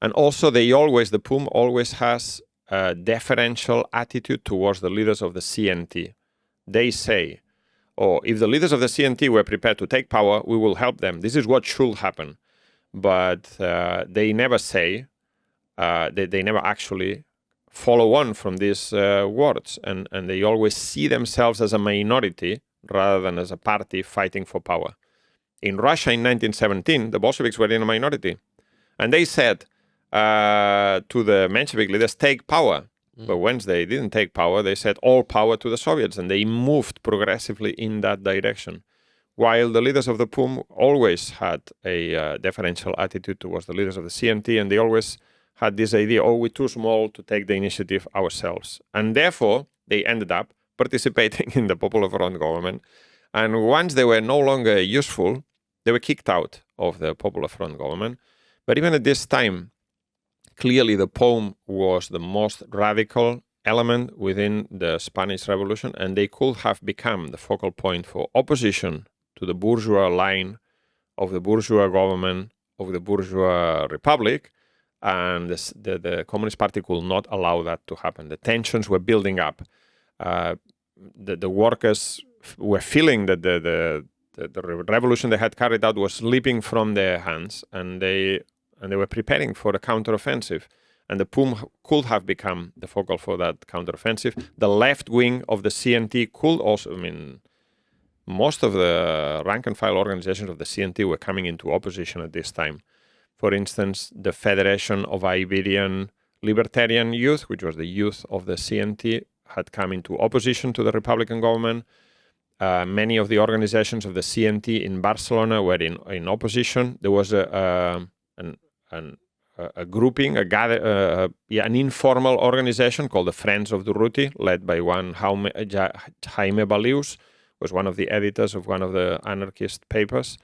And also, the POUM always has a deferential attitude towards the leaders of the CNT. They say, if the leaders of the CNT were prepared to take power, we will help them. This is what should happen. But they never say, they never actually follow on from these words. And they always see themselves as a minority rather than as a party fighting for power. In Russia in 1917, the Bolsheviks were in a minority. And they said to the Menshevik leaders, take power. But once they didn't take power, they said all power to the Soviets, and they moved progressively in that direction. While the leaders of the POUM always had a deferential attitude towards the leaders of the CNT, and they always had this idea, we're too small to take the initiative ourselves. And therefore, they ended up participating in the Popular Front government. And once they were no longer useful, they were kicked out of the Popular Front government. But even at this time, clearly, the POUM was the most radical element within the Spanish Revolution, and they could have become the focal point for opposition to the bourgeois line of the bourgeois government of the bourgeois republic, and the Communist Party could not allow that to happen. The tensions were building up. The workers were feeling that the revolution they had carried out was slipping from their hands, and they were preparing for a counteroffensive. And the POUM could have become the focal for that counteroffensive. The left wing of the CNT could also, most of the rank-and-file organizations of the CNT were coming into opposition at this time. For instance, the Federation of Iberian Libertarian Youth, which was the youth of the CNT, had come into opposition to the Republican government. Many of the organizations of the CNT in Barcelona were in opposition. There was a grouping, an informal organization called the Friends of Durruti, led by one Jaime Balius, was one of the editors of one of the anarchist papers.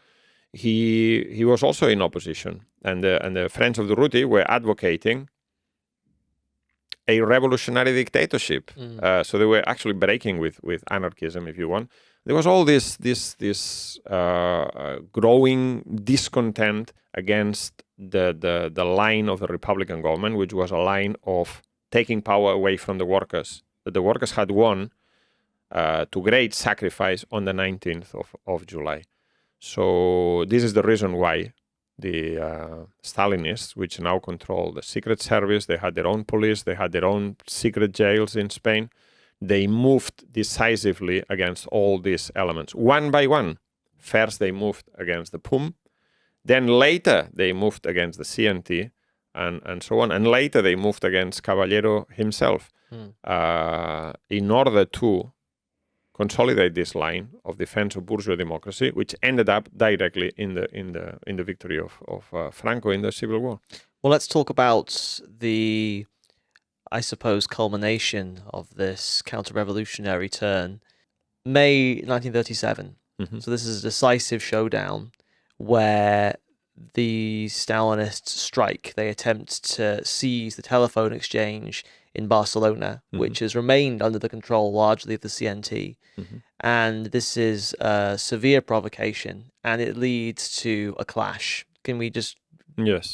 He was also in opposition, and the Friends of Durruti were advocating a revolutionary dictatorship. So they were actually breaking with anarchism, if you want. There was all this growing discontent against the line of the Republican government, which was a line of taking power away from the workers that the workers had won to great sacrifice on the 19th of July. So this is the reason why the Stalinists, which now control the secret service, they had their own police, they had their own secret jails in Spain, they moved decisively against all these elements, one by one. First, they moved against the POUM, then later they moved against the CNT, and so on, and later they moved against Caballero himself in order to consolidate this line of defense of bourgeois democracy, which ended up directly in the victory of Franco in the Civil War. Well, let's talk about the, I suppose, culmination of this counter-revolutionary turn. May 1937. So this is a decisive showdown where the Stalinists strike. They attempt to seize the telephone exchange in Barcelona, which has remained under the control largely of the CNT. And this is a severe provocation, and it leads to a clash. Can we just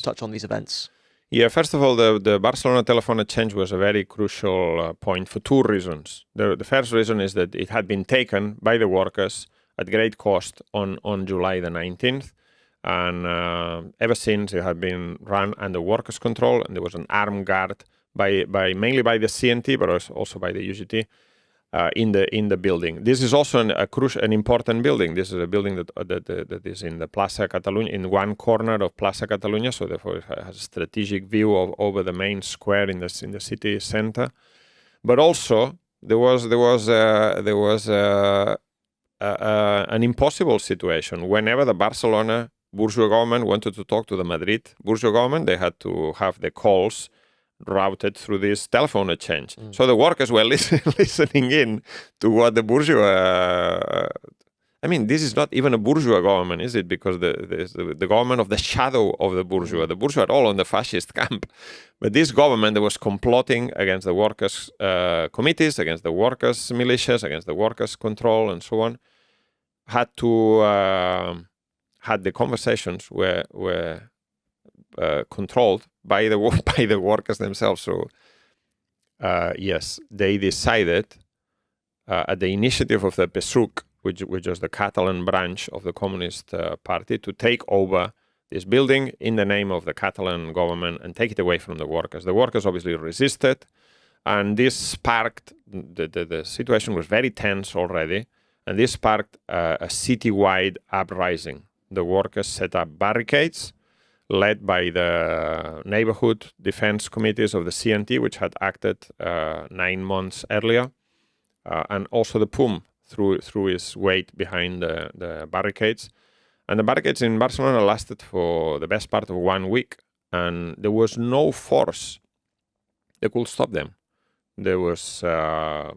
touch on these events? Yeah, first of all, the Barcelona telephone exchange was a very crucial point for two reasons. The first reason is that it had been taken by the workers at great cost on July the 19th. And ever since, it had been run under workers' control, and there was an armed guard mainly by the CNT, but also by the UGT in the building. This is also an important building. This is a building that is in the Plaza Catalunya, in one corner of Plaza Catalunya, so therefore it has a strategic view over the main square in the city center. But also there was an impossible situation. Whenever the Barcelona bourgeois government wanted to talk to the Madrid bourgeois government, they had to have the calls routed through this telephone exchange. So the workers were listening in to what the bourgeois... I mean, this is not even a bourgeois government, is it? Because the government of the shadow of the bourgeois are all on the fascist camp. But this government that was complotting against the workers' committees, against the workers' militias, against the workers' control, and so on, had the conversations were controlled by the workers themselves. So yes, they decided at the initiative of the PSUC, which was the Catalan branch of the Communist Party, to take over this building in the name of the Catalan government and take it away from the workers. The workers obviously resisted, and this sparked, the situation was very tense already, and this sparked a citywide uprising. The workers set up barricades led by the neighborhood defense committees of the CNT, which had acted 9 months earlier, and also the POUM threw his weight behind the barricades. And the barricades in Barcelona lasted for the best part of 1 week, and there was no force that could stop them. There was the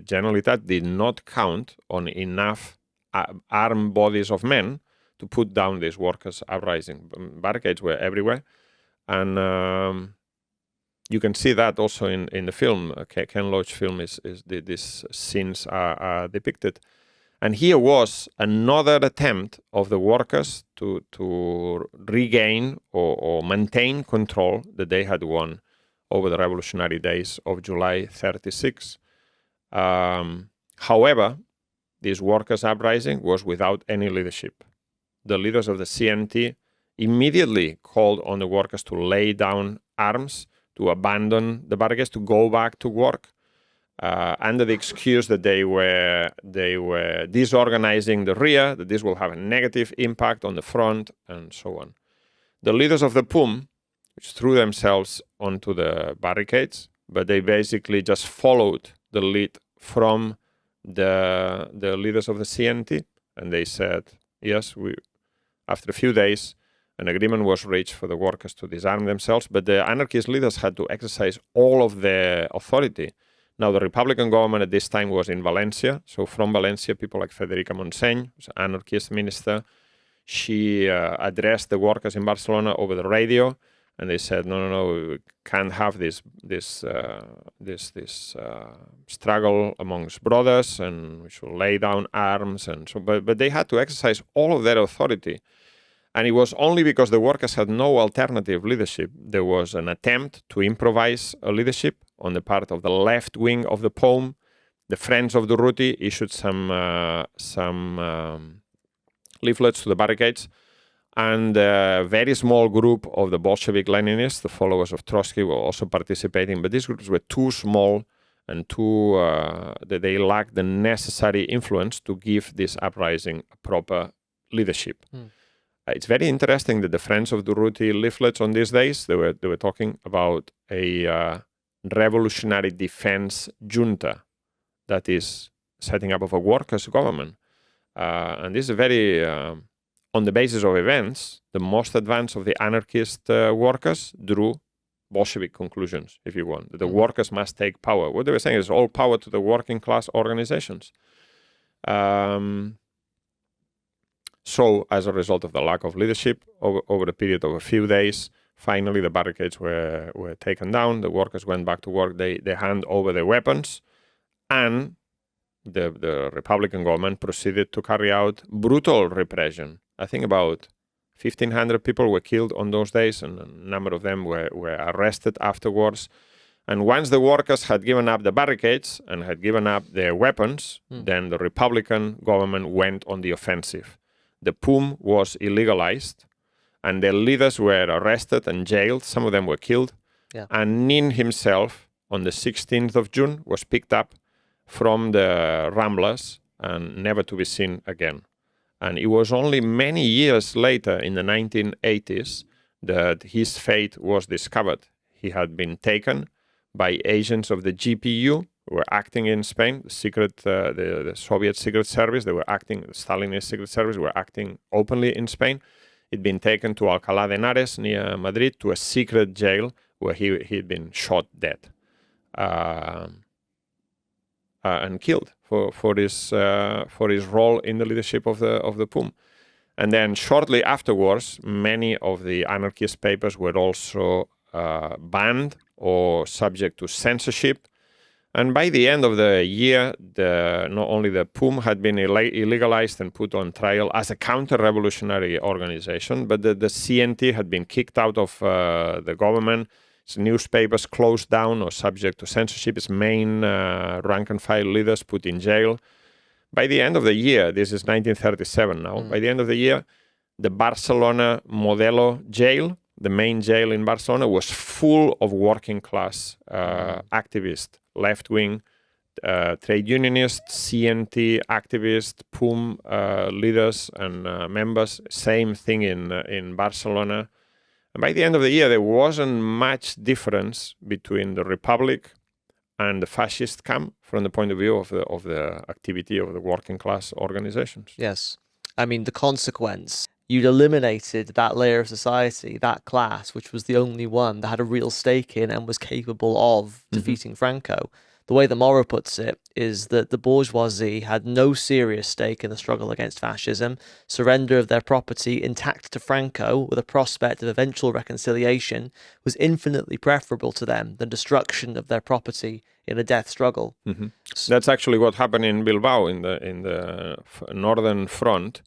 Generalitat did not count on enough armed bodies of men to put down these workers' uprising. Barricades were everywhere, and you can see that also in the film. Ken Loach's film these scenes are depicted. And here was another attempt of the workers to regain or maintain control that they had won over the revolutionary days of July 36. However, this workers' uprising was without any leadership. The leaders of the CNT immediately called on the workers to lay down arms, to abandon the barricades, to go back to work, under the excuse that they were disorganizing the rear, that this will have a negative impact on the front, and so on. The leaders of the POUM, which threw themselves onto the barricades, but they basically just followed the lead from the leaders of the CNT, and they said, yes, after a few days, an agreement was reached for the workers to disarm themselves, but the anarchist leaders had to exercise all of their authority. Now, the Republican government at this time was in Valencia, so from Valencia, people like Federica Montseny, who's an anarchist minister, she addressed the workers in Barcelona over the radio, and they said, no, we can't have this struggle amongst brothers, and we should lay down arms, and so. But they had to exercise all of their authority, and it was only because the workers had no alternative leadership. There was an attempt to improvise a leadership on the part of the left wing of the POUM. The Friends of Durruti issued some leaflets to the barricades, and a very small group of the Bolshevik Leninists, the followers of Trotsky, were also participating. But these groups were too small and they lacked the necessary influence to give this uprising a proper leadership. It's very interesting that the Friends of Durruti leaflets on these days, they were talking about a revolutionary defense junta that is setting up of a workers' government. And this is very, on the basis of events, the most advanced of the anarchist workers drew Bolshevik conclusions, if you want. The workers must take power. What they were saying is all power to the working class organizations. So, as a result of the lack of leadership, over a period of a few days, finally the barricades were taken down. The workers went back to work. They hand over their weapons, and the Republican government proceeded to carry out brutal repression. I think about 1,500 people were killed on those days, and a number of them were arrested afterwards. And once the workers had given up the barricades and had given up their weapons, then the Republican government went on the offensive. The POUM was illegalized, and their leaders were arrested and jailed. Some of them were killed. Yeah. And Nin himself, on the 16th of June, was picked up from the Ramblas and never to be seen again. And it was only many years later, in the 1980s, that his fate was discovered. He had been taken by agents of the GPU, who were acting in Spain, the Soviet secret service. They were acting, the Stalinist secret service were acting openly in Spain. He'd been taken to Alcalá de Henares, near Madrid, to a secret jail where he'd been shot dead and killed for his role in the leadership of the POUM. And then shortly afterwards, many of the anarchist papers were also banned or subject to censorship. And by the end of the year, not only the POUM had been illegalized and put on trial as a counter-revolutionary organization, but the CNT had been kicked out of the government. Its newspapers closed down or subject to censorship. Its main rank-and-file leaders put in jail. By the end of the year, this is 1937 now, by the end of the year, the Barcelona Modelo jail, the main jail in Barcelona, was full of working-class activists, left-wing trade unionists, CNT activists, POUM leaders and members. Same thing in Barcelona. And by the end of the year, there wasn't much difference between the Republic and the fascist camp from the point of view of the activity of the working class organizations. Yes. I mean, the consequence, you'd eliminated that layer of society, that class, which was the only one that had a real stake in and was capable of defeating Franco. The way that Moro puts it is that the bourgeoisie had no serious stake in the struggle against fascism. Surrender of their property intact to Franco with a prospect of eventual reconciliation was infinitely preferable to them than destruction of their property in a death struggle. That's actually what happened in Bilbao in the northern front.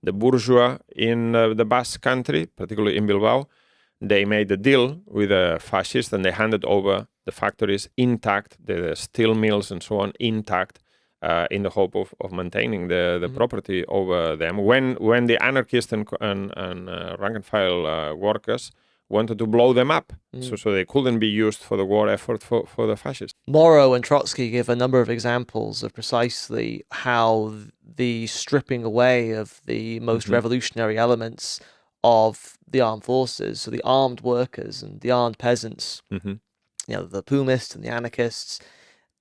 The bourgeois in the Basque country, particularly in Bilbao, they made a deal with the fascists and they handed over the factories intact, the steel mills and so on intact, in the hope of maintaining the property over them. When the anarchists and rank-and-file workers wanted to blow them up, so they couldn't be used for the war effort for the fascists. Moro and Trotsky give a number of examples of precisely how the stripping away of the most revolutionary elements of the armed forces, so the armed workers and the armed peasants, the POUMists and the anarchists,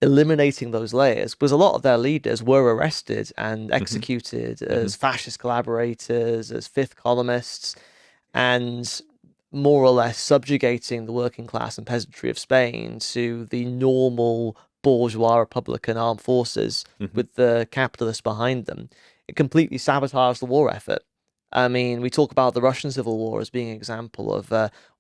eliminating those layers, because a lot of their leaders were arrested and executed as fascist collaborators, as fifth columnists, and more or less subjugating the working class and peasantry of Spain to the normal bourgeois republican armed forces with the capitalists behind them. It completely sabotaged the war effort. I mean, we talk about the Russian Civil War as being an example of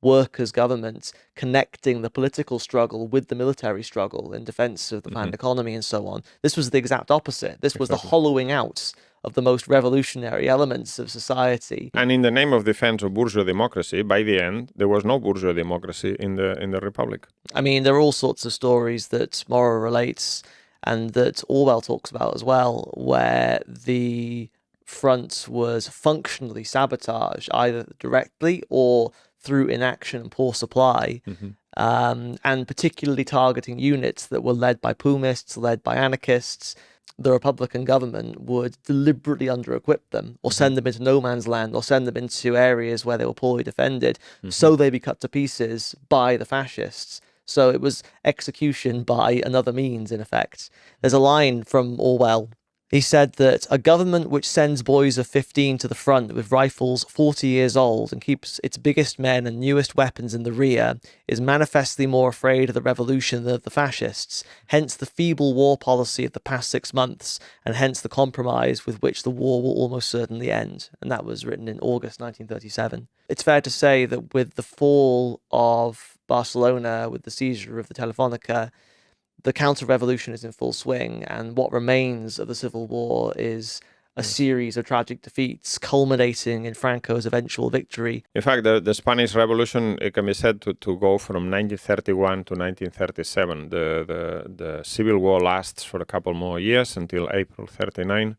workers' government connecting the political struggle with the military struggle in defense of the planned economy and so on. This was the exact opposite. This was the hollowing out of the most revolutionary elements of society. And in the name of defense of bourgeois democracy, by the end, there was no bourgeois democracy in the Republic. I mean, there are all sorts of stories that Morrow relates and that Orwell talks about as well, where the front was functionally sabotaged either directly or through inaction and poor supply, and particularly targeting units that were led by POUMists, led by anarchists. The Republican government would deliberately under-equip them or send them into no man's land or send them into areas where they were poorly defended so they'd be cut to pieces by the fascists. So it was execution by another means, in effect. There's a line from Orwell. He said that a government which sends boys of 15 to the front with rifles 40 years old and keeps its biggest men and newest weapons in the rear is manifestly more afraid of the revolution than of the fascists, hence the feeble war policy of the past 6 months, and hence the compromise with which the war will almost certainly end. And that was written in August 1937. It's fair to say that with the fall of Barcelona, with the seizure of the Telefonica, the counter-revolution is in full swing, and what remains of the Civil War is a series of tragic defeats, culminating in Franco's eventual victory. In fact, the Spanish Revolution, it can be said to go from 1931 to 1937. The Civil War lasts for a couple more years until April 39.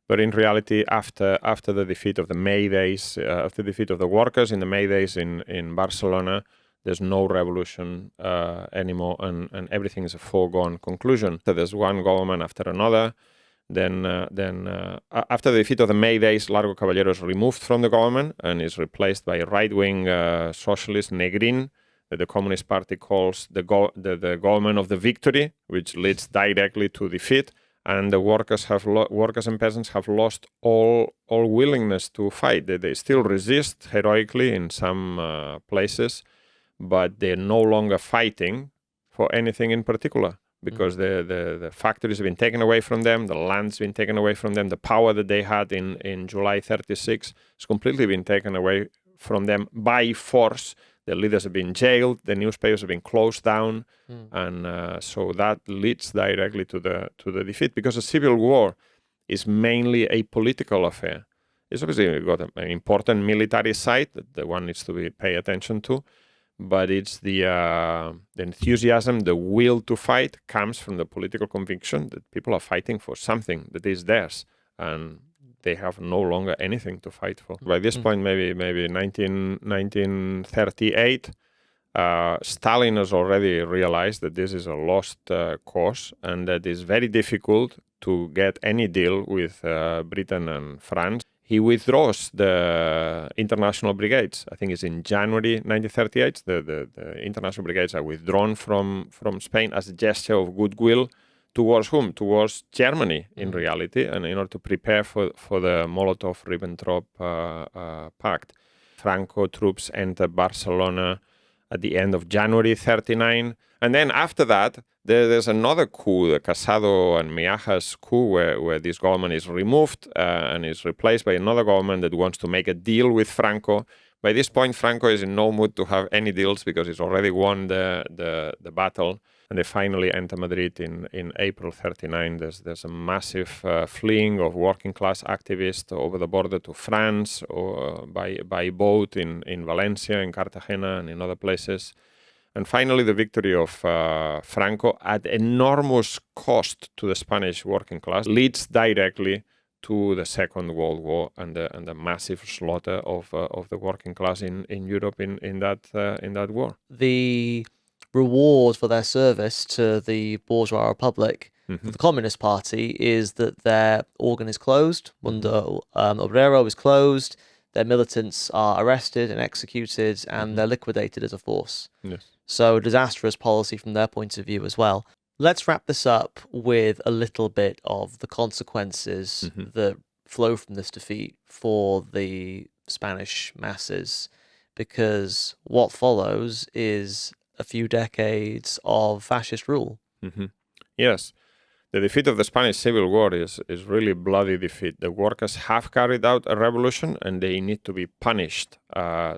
But in reality, after the defeat of the May Days, after the defeat of the workers in the May Days in Barcelona, there's no revolution anymore, and everything is a foregone conclusion. So there's one government after another. Then after the defeat of the May Days, Largo Caballero is removed from the government and is replaced by a right-wing socialist, Negrin, that the Communist Party calls the government of the victory, which leads directly to defeat. And the workers and peasants have lost all willingness to fight. They still resist heroically in some places, but they're no longer fighting for anything in particular, because the factories have been taken away from them, the land's been taken away from them, the power that they had in July 36 has completely been taken away from them by force. The leaders have been jailed, the newspapers have been closed down, and so that leads directly to the defeat, because the civil war is mainly a political affair. It's obviously got an important military side that one needs to pay attention to, but it's the enthusiasm, the will to fight comes from the political conviction that people are fighting for something that is theirs, and they have no longer anything to fight for. By this point, maybe 1938, Stalin has already realized that this is a lost cause, and that it's very difficult to get any deal with Britain and France. He withdraws the international brigades. I think it's in January 1938. The international brigades are withdrawn from Spain as a gesture of goodwill. Towards whom? Towards Germany, in reality, and in order to prepare for the Molotov-Ribbentrop Pact. Franco troops enter Barcelona at the end of January 39. And then after that, there's another coup, the Casado and Miajas coup, where this government is removed and is replaced by another government that wants to make a deal with Franco. By this point, Franco is in no mood to have any deals because he's already won the battle. And they finally enter Madrid in April 39. There's a massive fleeing of working-class activists over the border to France, or by boat in Valencia, in Cartagena, and in other places. And finally, the victory of Franco, at enormous cost to the Spanish working class, leads directly to the Second World War and the massive slaughter of the working class in Europe in that war. The reward for their service to the bourgeois republic, for the Communist Party, is that their organ is closed. Mundo Obrero is closed. Their militants are arrested and executed, and they're liquidated as a force. Yes. So disastrous policy from their point of view as well. Let's wrap this up with a little bit of the consequences that flow from this defeat for the Spanish masses, because what follows is a few decades of fascist rule. Yes. the defeat of the Spanish Civil War is really bloody defeat. The workers have carried out a revolution and they need to be punished.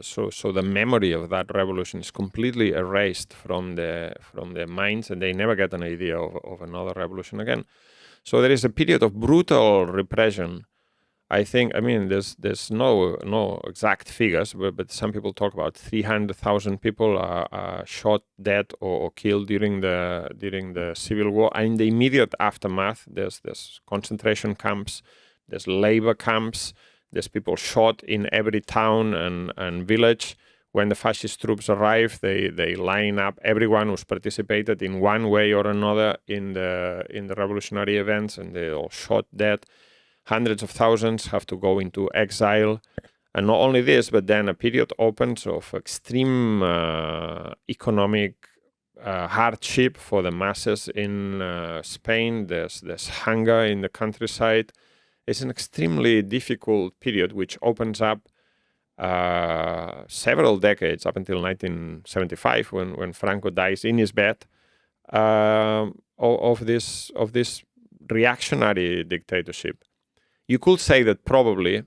So the memory of that revolution is completely erased from the minds, and they never get an idea of another revolution again. So there is a period of brutal repression. I mean, there's no exact figures, but some people talk about 300,000 people are shot dead or killed during the Civil War. And in the immediate aftermath, there's concentration camps, there's labor camps, there's people shot in every town and village. When the fascist troops arrive, they line up everyone who's participated in one way or another in the revolutionary events, and they're all shot dead. Hundreds of thousands have to go into exile. And not only this, but then a period opens of extreme economic hardship for the masses in Spain. There's hunger in the countryside. It's an extremely difficult period which opens up several decades up until 1975 when Franco dies in his bed of this reactionary dictatorship. You could say that probably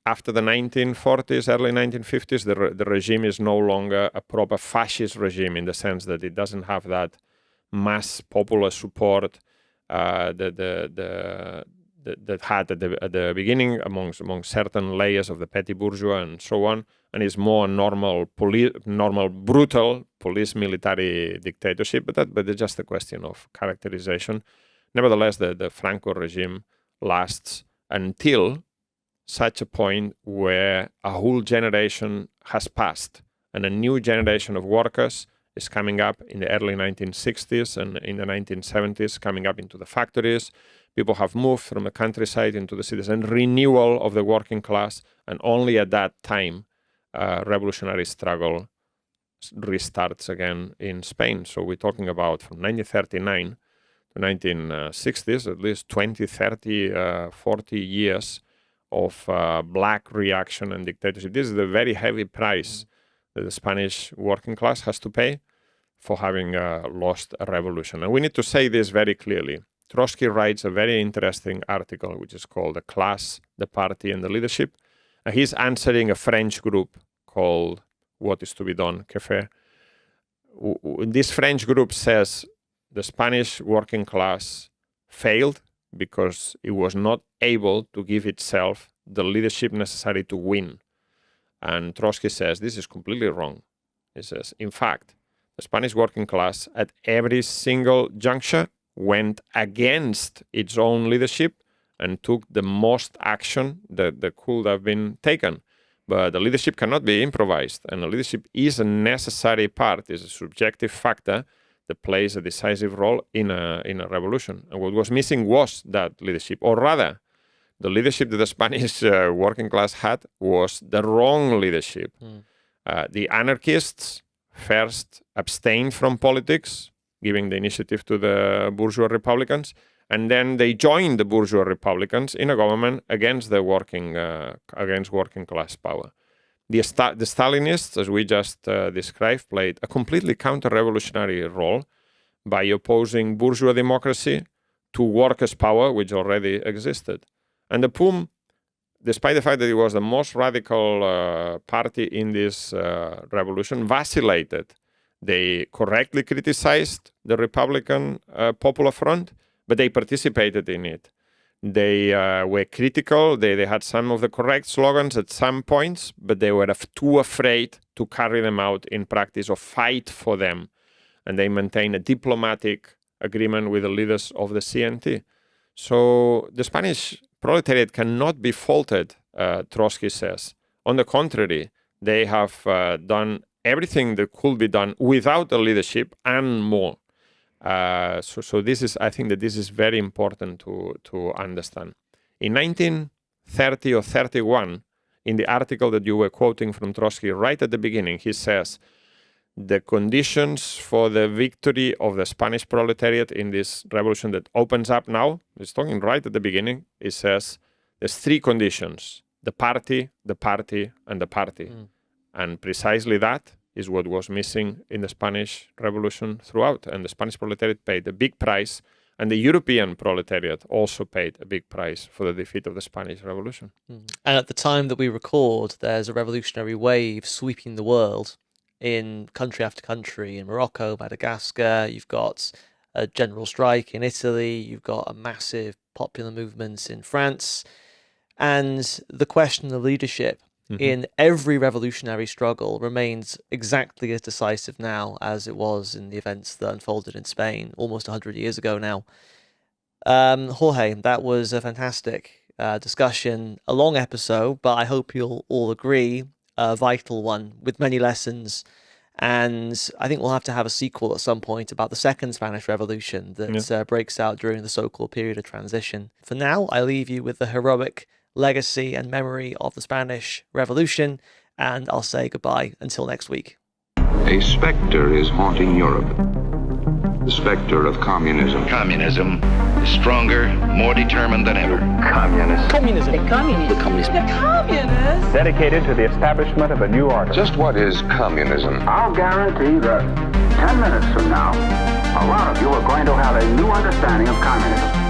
after the 1940s, early 1950s, the regime is no longer a proper fascist regime in the sense that it doesn't have that mass popular support that had at the beginning among certain layers of the petty bourgeois and so on, and is more normal brutal police military dictatorship. But it's just a question of characterization. Nevertheless, the Franco regime lasts until such a point where a whole generation has passed and a new generation of workers is coming up in the early 1960s and in the 1970s, coming up into the factories. People have moved from the countryside into the cities, and renewal of the working class. And only at that time, revolutionary struggle restarts again in Spain. So we're talking about from 1939 to 1960s, at least 20, 30, 40 years of black reaction and dictatorship. This is the very heavy price that the Spanish working class has to pay for having lost a revolution. And we need to say this very clearly. Trotsky writes a very interesting article, which is called The Class, the Party, and the Leadership. And he's answering a French group called What is to be Done, CAFE. This French group says the Spanish working class failed because it was not able to give itself the leadership necessary to win. And Trotsky says this is completely wrong. He says, in fact, the Spanish working class at every single juncture went against its own leadership and took the most action that could have been taken. But the leadership cannot be improvised, and the leadership is a necessary part, is a subjective factor that plays a decisive role in a revolution. And what was missing was that leadership, or rather, the leadership that the Spanish working class had was the wrong leadership. The anarchists first abstained from politics, giving the initiative to the bourgeois Republicans, and then they joined the bourgeois Republicans in a government against the working class power. The Stalinists, as we just described, played a completely counter-revolutionary role by opposing bourgeois democracy to workers' power, which already existed. And the POUM, despite the fact that it was the most radical party in this revolution, vacillated. They correctly criticized the Republican Popular Front, but they participated in it. They were critical. They had some of the correct slogans at some points, but they were too afraid to carry them out in practice or fight for them. And they maintained a diplomatic agreement with the leaders of the CNT. So the Spanish proletariat cannot be faulted, Trotsky says. On the contrary, they have done everything that could be done without the leadership and more. So this is, I think that this is very important to understand. In 1930 or 31, in the article that you were quoting from Trotsky right at the beginning, he says, the conditions for the victory of the Spanish proletariat in this revolution that opens up now, he's talking right at the beginning, he says, there's three conditions, the party, and the party. And precisely that is what was missing in the Spanish Revolution throughout. And the Spanish proletariat paid a big price And the European proletariat also paid a big price for the defeat of the Spanish Revolution. And at the time that we record, there's a revolutionary wave sweeping the world in country after country. In Morocco, Madagascar, you've got a general strike in Italy, you've got a massive popular movement in France. And the question of leadership in every revolutionary struggle remains exactly as decisive now as it was in the events that unfolded in Spain almost 100 years ago now. Jorge, that was a fantastic discussion, a long episode, but I hope you'll all agree, a vital one with many lessons. And I think we'll have to have a sequel at some point about the Second Spanish Revolution that breaks out during the so-called period of transition. For now, I leave you with the heroic legacy and memory of the Spanish Revolution, and I'll say goodbye until next week. A spectre is haunting Europe. The spectre of communism. Communism is stronger, more determined than ever. Communism. Dedicated to the establishment of a new order. Just what is communism? I'll guarantee that 10 minutes from now, a lot of you are going to have a new understanding of communism.